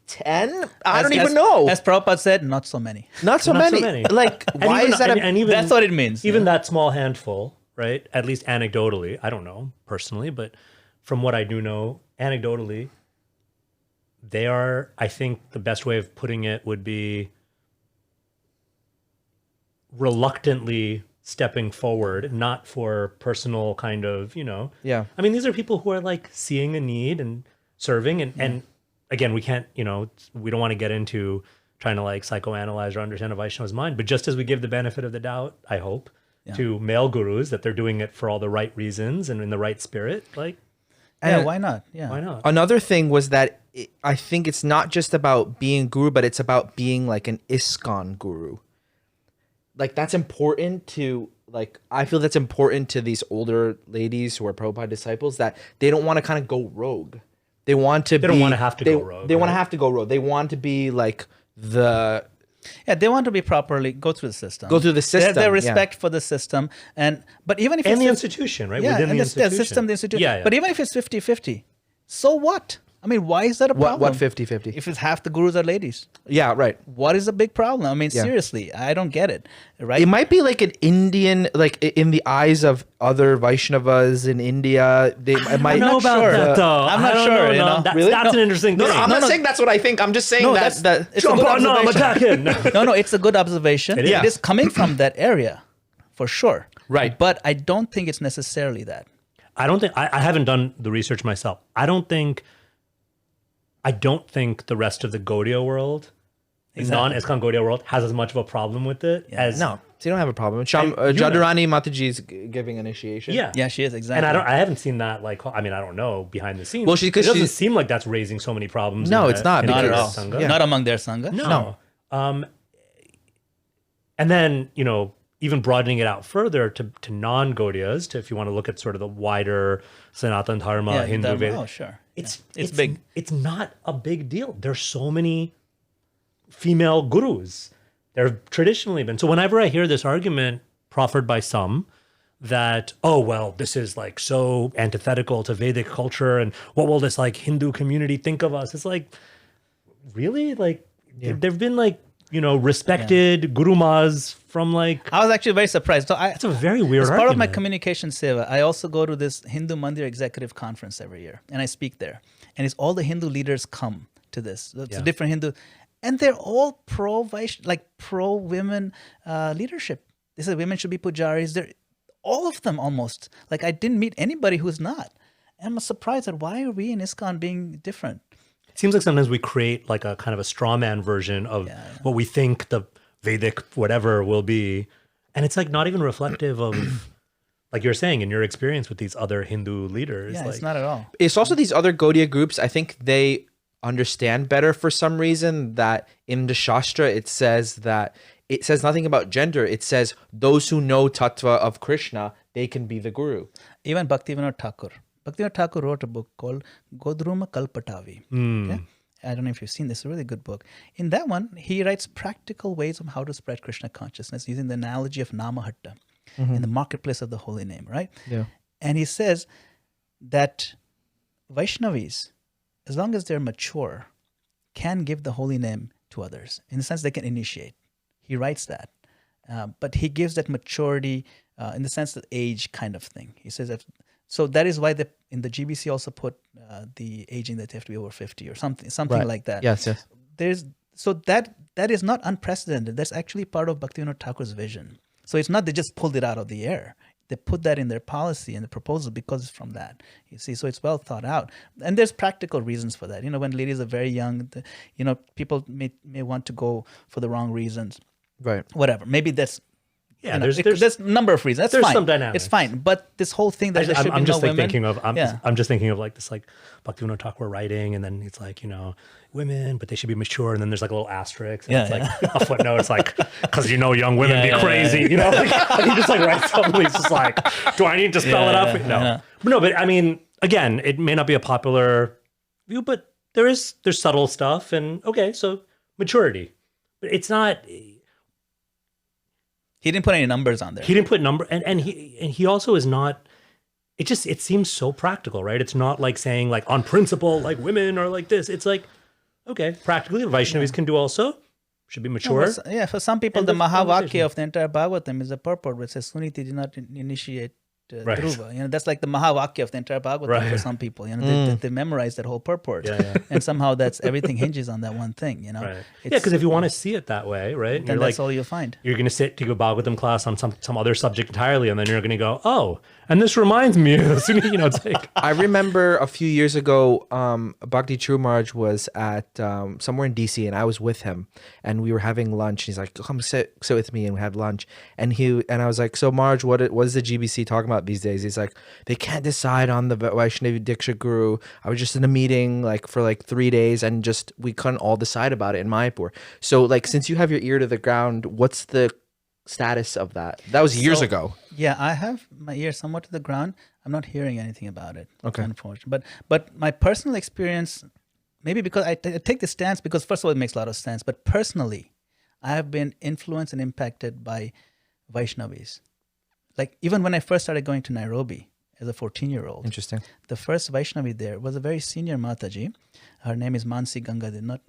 10. I don't even know. As Prabhupada said, not so many. Not so many. Like, why is that? That's what it means. Even that small handful, right? At least anecdotally, I don't know personally, but from what I do know, anecdotally, they are, I think the best way of putting it would be reluctantly stepping forward, not for personal kind of, Yeah. I mean, these are people who are like seeing a need and serving and again, we can't, we don't want to get into trying to like psychoanalyze or understand a Vaishnava's mind, but just as we give the benefit of the doubt, I hope, to male gurus that they're doing it for all the right reasons and in the right spirit, like, why not? Yeah. why not? Another thing was that I think it's not just about being guru, but it's about being like an ISKCON guru. Like that's important to I feel that's important to these older ladies who are Prabhupada disciples, that they don't want to kind of go rogue. They don't want to have to go rogue. They want to have to go rogue. They want to be like they want to be properly go through the system. Their respect for the system, but even if and it's the institution, right? Yeah, within and the institution. the institution. Yeah. But even if it's 50-50, so what? I mean, why is that a problem? What 50-50? If it's half the gurus are ladies. Yeah, right. What is the big problem? I mean, seriously, I don't get it. Right? It might be like an Indian, like in the eyes of other Vaishnavas in India. I'm not sure. That's an interesting thing. No, I'm not saying that's what I think. I'm just saying that it's a good observation. No, it's a good observation. It is coming from that area, for sure. Right. But I don't think it's necessarily that. I don't think I haven't done the research myself. I don't think the rest of the Gaudiya world, non-ISKCON Gaudiya world, has as much of a problem with it as no. So you don't have a problem. Jadurani Mataji is giving initiation. Yeah, she is exactly. And I haven't seen that. Like, I mean, I don't know behind the scenes. Well, it doesn't seem like that's raising so many problems. No, it's not. Not at all. Sangha. Not among their sangha. No. And then even broadening it out further to non-Gaudiyas, if you want to look at sort of the wider Sanatana Dharma, Hindu Veda. Oh, sure. It's big. It's not a big deal. There's so many female gurus. There have traditionally been. So whenever I hear this argument proffered by some that, oh, well, this is like so antithetical to Vedic culture and what will this like Hindu community think of us? It's like, really? Like, there've been like, respected gurumas from like... I was actually very surprised. So it's a very weird As part argument. of my communication seva, I also go to this Hindu Mandir Executive Conference every year, and I speak there. And it's all the Hindu leaders come to this. It's a different Hindu... And they're all pro-women leadership. They said women should be pujaris. They're all of them almost. Like I didn't meet anybody who's not. And I'm surprised at why are we in ISKCON being different? It seems like sometimes we create like a kind of a straw man version of what we think the Vedic whatever will be. And it's like not even reflective of, like you're saying, in your experience with these other Hindu leaders. Yeah, like, it's not at all. It's also these other Gaudiya groups. I think they understand better for some reason that in the Shastra it says nothing about gender. It says those who know Tattva of Krishna, they can be the guru. Even Bhaktivinoda Thakur wrote a book called Godruma Kalpatavi. Okay? I don't know if you've seen this. It's a really good book. In that one, he writes practical ways of how to spread Krishna consciousness using the analogy of Namahatta in the marketplace of the holy name, right? Yeah. And he says that Vaishnavis, as long as they're mature, can give the holy name to others. In the sense they can initiate. He writes that. But he gives that maturity in the sense that age kind of thing. He says that. So that is why in the GBC also put the aging that they have to be over 50 or something Right. like that. Yes. So that is not unprecedented. That's actually part of Bhaktivinoda Thakur's vision. So it's not they just pulled it out of the air. They put that in their policy and the proposal because it's from that. You see, so it's well thought out. And there's practical reasons for that. When ladies are very young, people may want to go for the wrong reasons. Right. Whatever. Maybe that's there's a number of reasons. That's there's fine. some dynamics. It's fine. But this whole thing that there should be no women. I'm just thinking of like this, like Bhaktivinoda Thakur writing, and then it's like, women, but they should be mature. And then there's like a little asterisk. And it's like a footnote. It's like, because young women be crazy. Like he just like writes something. He's just like, do I need to spell it out? No, but I mean, again, it may not be a popular view, but there's subtle stuff. And okay, so maturity. But it's not... He didn't put any numbers on there. He didn't put and he also is not. It seems so practical, right? It's not like saying like on principle, like women are like this. It's like, okay, practically, Vaishnavis can do also. Should be mature. For some people, the Mahavakya of the entire Bhagavatam is a purport which says Suniti did not initiate Dhruva. That's like the Mahavakya of the entire Bhagavatam for some people. They memorize that whole purport, and somehow that's everything hinges on that one thing. Right. Because if you want to see it that way, right, then that's all you'll find. You're going to sit to a Bhagavatam class on some other subject entirely, and then you're going to go, oh, and this reminds me of it's like. I remember a few years ago, Bhakti True Maharaj was at somewhere in DC, and I was with him, and we were having lunch. He's like, come sit with me, and we had lunch. And I was like, so Maharaj, what is the GBC talking about these days? He's like, they can't decide on the Vaishnavi Diksha Guru. I was just in a meeting for 3 days, and we couldn't all decide about it in Mayapur. So since you have your ear to the ground, what's the status of that? That was years ago. Yeah, I have my ear somewhat to the ground. I'm not hearing anything about it. Okay. Unfortunately. But my personal experience, maybe because I take this stance because first of all, it makes a lot of sense. But personally, I have been influenced and impacted by Vaishnavis. Like even when I first started going to Nairobi as a 14-year-old. Interesting. The first Vaishnavi there was a very senior Mataji. Her name is Mansi Ganga. They're not,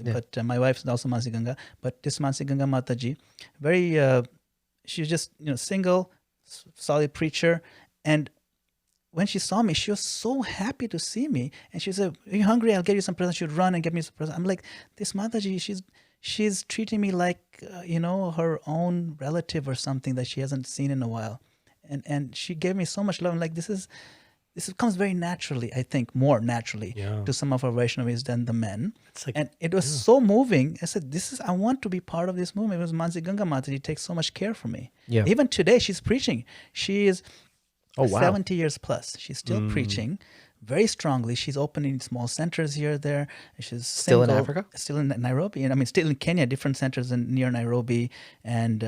But my wife is also Mansi Ganga. But this Mansi Ganga Mataji, very, she was just, single, solid preacher. And when she saw me, she was so happy to see me. And she said, are you hungry? I'll get you some presents. She would run and get me some presents. I'm like, this Mataji, she's treating me like, her own relative or something that she hasn't seen in a while. And she gave me so much love. I'm like, this comes very naturally, I think, more naturally to some of our Vaishnavis than the men. And it was so moving. I said, I want to be part of this movement. It was Mansi Ganga Mataji takes so much care for me. Yeah. Even today, she's preaching. She is 70 years plus. She's still preaching very strongly. She's opening small centers here, there. She's still in Africa? Still in Nairobi. And still in Kenya, different centers near Nairobi. And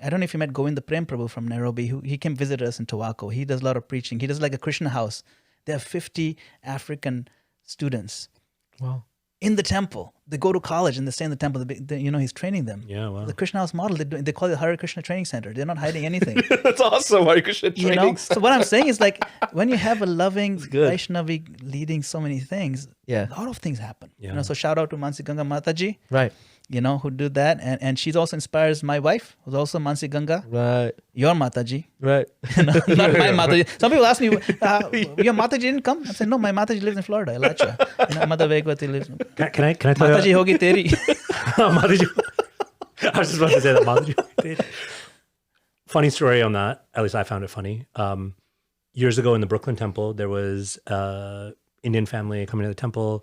I don't know if you met Govinda Prem Prabhu from Nairobi. He came visit us in Tawako. He does a lot of preaching. He does like a Krishna house. They have 50 African students. Wow. In the temple. They go to college and they stay in the temple. He's training them. Yeah, wow. The Krishna house model, they call it Hare Krishna Training Center. They're not hiding anything. That's awesome. Hare Krishna Training Center. So what I'm saying is when you have a loving Vaishnavi leading so many things, a lot of things happen. Yeah. So shout out to Mansi Ganga Mataji. Right. Who do that. And she's also inspires my wife, who's also Mansi Ganga. Right. Your Mataji. Right. Not my Mataji. Some people ask me, your Mataji didn't come? I said, no, my Mataji lives in Florida, Elacha. Mother Vegwati lives. Can I tell you? Mataji hogi teri. Mataji. I was just about to say that. Mataji hogi teri. Funny story on that. At least I found it funny. Years ago in the Brooklyn temple, there was an Indian family coming to the temple,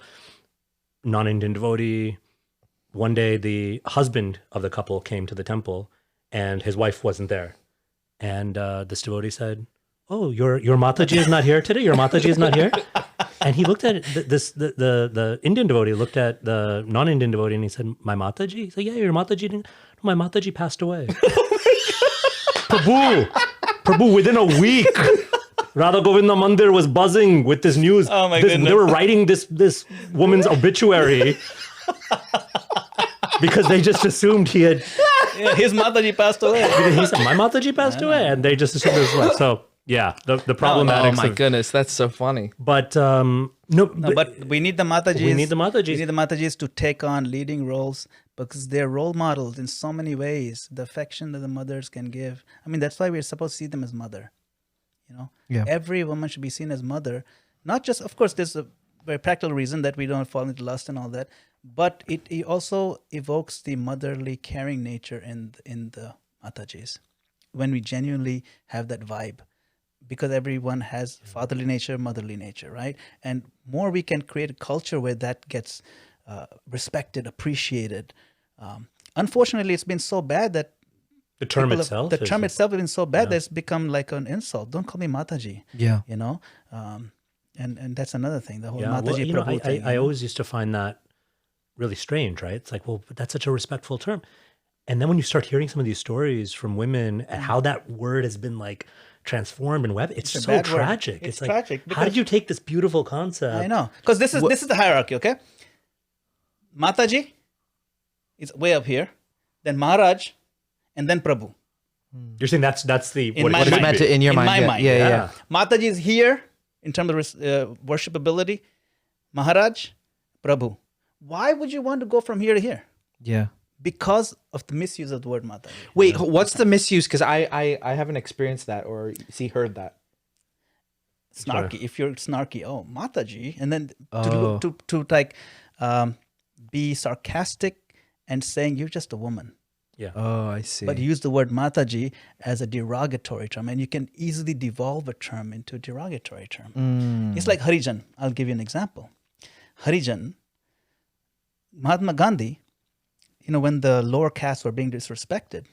non-Indian devotee. One day, the husband of the couple came to the temple, and his wife wasn't there. And this devotee said, "Oh, your Mataji is not here today. Your Mataji is not here." And he looked at the Indian devotee looked at the non-Indian devotee and he said, "My Mataji?" He said, "Yeah, your Mataji didn't. No, my Mataji passed away." Prabhu, within a week, Radha Govinda Mandir was buzzing with this news. Oh my goodness. They were writing this woman's obituary because they just assumed he had. Yeah, his Mataji passed away. He said, "My Mataji passed away," and they just assumed it was life. So yeah, the problematics. Oh my goodness, that's so funny. But But we need the Matajis. We need the Matajis. We need the Matajis to take on leading roles because they're role models in so many ways. The affection that the mothers can give. I mean, that's why we're supposed to see them as mother. You know, Yeah. Every woman should be seen as mother. Not just, of course, there's a very practical reason that we don't fall into lust and all that, but it also evokes the motherly, caring nature in the Matajis when we genuinely have that vibe. Because everyone has fatherly nature, motherly nature, right? And more we can create a culture where that gets respected, appreciated. Unfortunately, it's been so bad that the term people itself. the term itself has been so bad Yeah. that it's become like an insult. Don't call me Mataji. Yeah. You know, and that's another thing. The whole Yeah, well, Mataji you know, Prabhu thing. I always used to find that really strange, right? It's like, well, but that's such a respectful term. And then when you start hearing some of these stories from women and how that word has been like transformed and it's a so bad word. tragic. It's like, tragic how because- did you take this beautiful concept? I know, because this is the hierarchy. Okay, Mataji is way up here, then Maharaj, and then Prabhu. You're saying that's the In what my it should mind. Meant to, be. in your In mind. my yeah. mind, Yeah, yeah. yeah. Mataji is here in terms of worshipability. Maharaj, Prabhu. Why would you want to go from here to here? Yeah. Because of the misuse of the word Mataji. Wait, what's the misuse? Because I haven't experienced that or heard that. Snarky. If you're snarky, oh, Mataji, and then Oh. to like be sarcastic and saying you're just a woman. Yeah. Oh, I see. But use the word Mataji as a derogatory term, and you can easily devolve a term into a derogatory term. It's like Harijan. I'll give you an example. Harijan, Mahatma Gandhi, when the lower castes were being disrespected,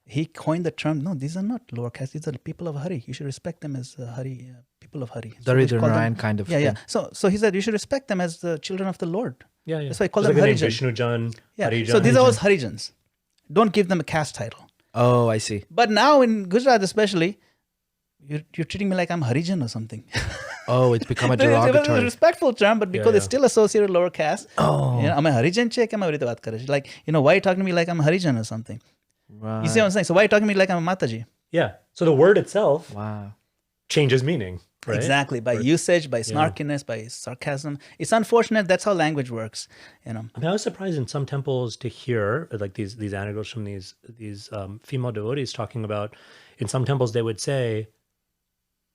he coined the term, no, these are not lower castes, these are the people of Hari. You should respect them as Hari, people of Hari. So Daridra we call them- Narayan kind of Yeah, yeah. thing. So he said you should respect them as the children of the Lord. Yeah, yeah. That's why I call It's them like the name Harijan. Vishnu Jan, Yeah. Harijan. So these are all Harijans. Don't give them a caste title. Oh, I see. But now in Gujarat especially, you're treating me like I'm Harijan or something. Oh, it's become a It's a derogatory. respectful term, but because it's yeah. still associated with lower caste, Oh. I'm a Harijan check, I'm a baat kar rahe. Like, why are you talking to me like I'm a Harijan or something? Right. You see what I'm saying? So why are you talking to me like I'm a Mataji? Yeah. So the word itself Wow. changes meaning, right? Exactly. By usage, by snarkiness, by sarcasm. It's unfortunate. That's how language works. I mean, I was surprised in some temples to hear like these anecdotes from these female devotees talking about. In some temples, they would say,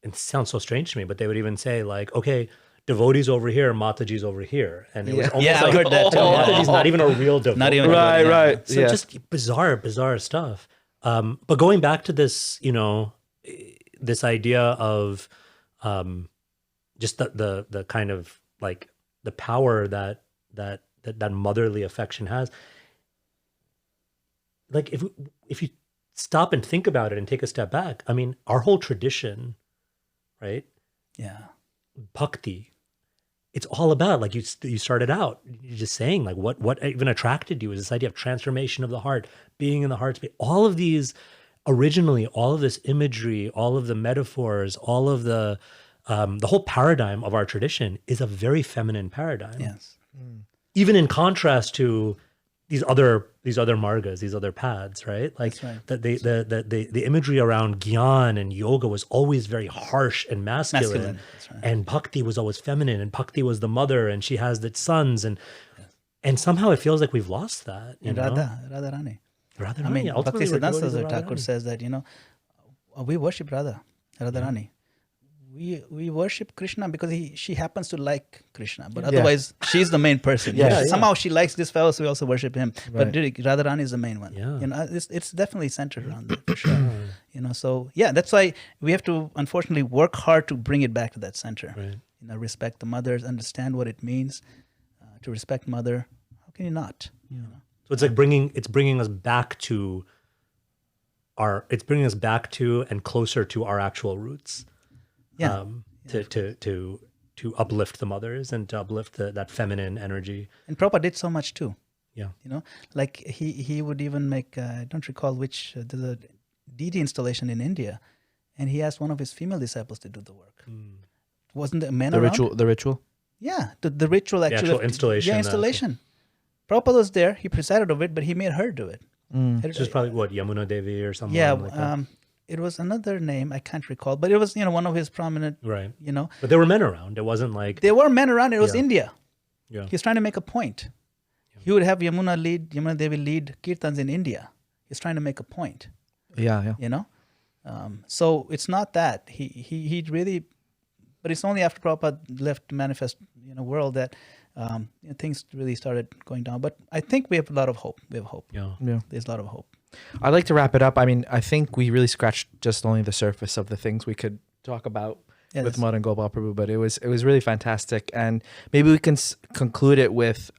it sounds so strange to me, but they would even say like, okay, devotees over here, Mataji's over here, and it was almost Yeah, I like heard that too. Mataji's not even a real devotee. Not even a Right, devotee, yeah. right. So yeah. just bizarre stuff. But going back to this, this idea of just the kind of like the power that motherly affection has. Like if you stop and think about it and take a step back, I mean, our whole tradition, right? Yeah. Bhakti, it's all about, like you started out, you're just saying like what even attracted you is this idea of transformation of the heart, being in the heart space. All of these, originally, all of this imagery, all of the metaphors, all of the whole paradigm of our tradition is a very feminine paradigm. Yes. Even in contrast to these other margas, these other paths, right? Like That's right. that the imagery around gyan and yoga was always very harsh and masculine. That's right. And bhakti was always feminine, and bhakti was the mother, and she has the sons, and somehow it feels like we've lost that. You And know? Radha Rani. Radha I mean, Rani, ultimately Bhakti we're Siddhanta devotees of Radha Thakur Rani. says that, we worship Radha Rani. We worship Krishna because she happens to like Krishna, but otherwise she's the main person. Yeah, yeah. Somehow she likes this fellow, so we also worship him. But really, Radharani is the main one. Yeah. It's definitely centered around that for sure. So yeah, that's why we have to unfortunately work hard to bring it back to that center. Right. Respect the mothers, understand what it means to respect mother. How can you not? So it's like bringing us back to and closer to our actual roots. Yeah. To to uplift the mothers and to uplift that feminine energy. And Prabhupada did so much too. Yeah. You know, like he would even make, I don't recall which, there's a deity installation in India, and he asked one of his female disciples to do the work. Wasn't the men around? The ritual? Yeah, the ritual actually. actual installation. Yeah, installation. Prabhupada was there, he presided over it, but he made her do it. This is probably what, Yamuna Devi or something Yeah, like that. it was another name, I can't recall, but it was, one of his prominent, Right. But But there were men around. It wasn't like... there were men around, it was Yeah. India. Yeah. He was trying to make a point. He would have Yamuna Devi lead kirtans in India. He's trying to make a point, Yeah. So it's not that. He really, but it's only after Prabhupada left manifest, world that things really started going down. But I think we have a lot of hope. We have hope. Yeah. There's a lot of hope. I'd like to wrap it up. I mean, I think we really scratched just only the surface of the things we could talk about with Madanagopala Prabhu, but it was really fantastic. And maybe we can conclude it with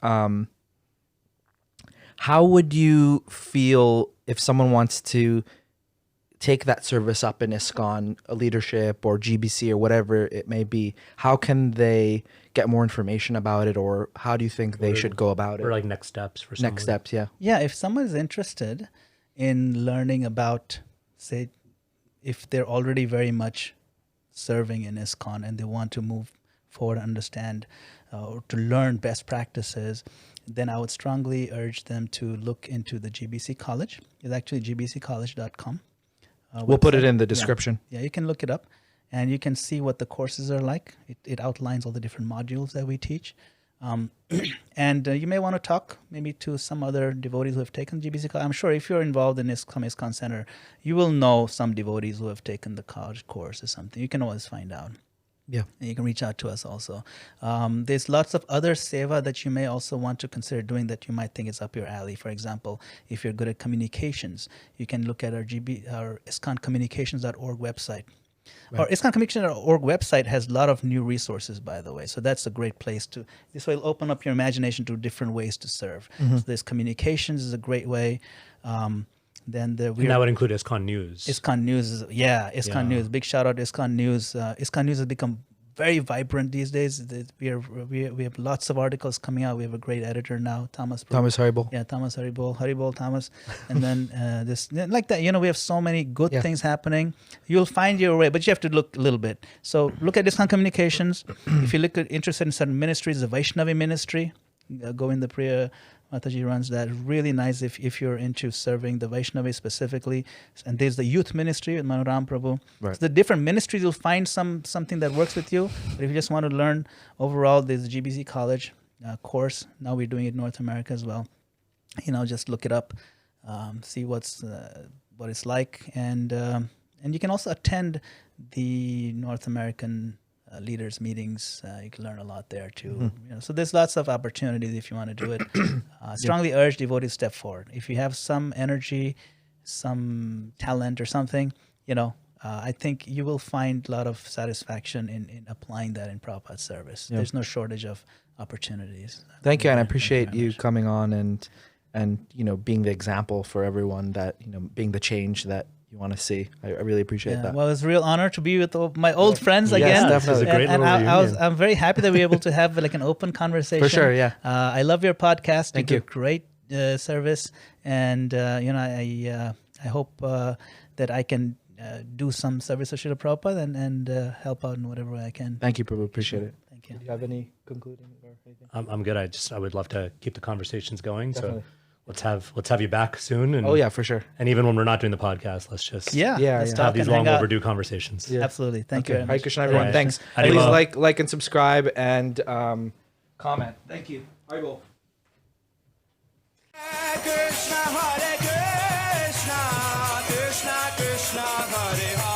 how would you feel if someone wants to take that service up in ISKCON leadership or GBC or whatever it may be? How can they get more information about it, or how do you think they should go about it? Or like next steps for someone. Next steps, yeah. Yeah, if someone is interested in learning about, say, if they're already very much serving in ISKCON and they want to move forward, understand, or to learn best practices, then I would strongly urge them to look into the GBC College. It's actually gbccollege.com. We'll put it website. in the description. Yeah, you can look it up, and you can see what the courses are like. It outlines all the different modules that we teach. And you may want to talk maybe to some other devotees who have taken GBC College. I'm sure if you're involved in ISKCON Center, you will know some devotees who have taken the college course or something. You can always find out. Yeah. And you can reach out to us also. There's lots of other seva that you may also want to consider doing that you might think is up your alley. For example, if you're good at communications, you can look at our ISKCONcommunications.org website. Right. Our ISKCONcommunications.org website has a lot of new resources, by the way. So that's a great place to. This will open up your imagination to different ways to serve. So there's communications is a great way. Then And that would include ISKCON News. ISKCON News is ISKCON News. Big shout out to ISKCON News. ISKCON News has become very vibrant these days. We have lots of articles coming out. We have a great editor now, Thomas Haribol. Yeah, Thomas Haribol Thomas. And then this like that. We have so many good things happening. You'll find your way, but you have to look a little bit. So look at ISKCON Communications. If you're interested in certain ministries, the Vaishnavi ministry, Govinda Priya Mataji runs that. Really nice if you're into serving the Vaishnavi specifically. And there's the youth ministry with Manoram Prabhu. Right. So the different ministries, you'll find something that works with you. But if you just want to learn overall, there's the GBC College course. Now we're doing it in North America as well. Just look it up, see what it's like, and you can also attend the North American leaders meetings. You can learn a lot there too. So there's lots of opportunities if you want to do it. Strongly urge devotees step forward. If you have some energy, some talent or something, I think you will find a lot of satisfaction in applying that in Prabhupada's service. There's no shortage of opportunities. Thank you, and I appreciate you coming on and being the example for everyone, that being the change that you want to see. I really appreciate that. Well, it's a real honor to be with my old friends again. Yes, definitely. It's a great and little reunion. I'm very happy that we were able to have like an open conversation. For sure, yeah. I love your podcast. Thank you. you. Do great service, and I hope that I can do some service of Srila Prabhupada and help out in whatever way I can. Thank you, Prabhu. Appreciate it. Thank you. Do you have any concluding or anything? I'm good. I would love to keep the conversations going. Definitely. So let's have you back soon. And, Oh yeah, for sure. And even when we're not doing the podcast, let's just Yeah, Yeah, let's yeah. talk have these and hang long out. overdue conversations. Yeah. Absolutely. Thank you Okay. very Hare much. Krishna, everyone. Right. Thanks. Haribol. Please like and subscribe and comment. Thank you. Haribol. Krishna Hare Krishna, Krishna Krishna Hare Hare.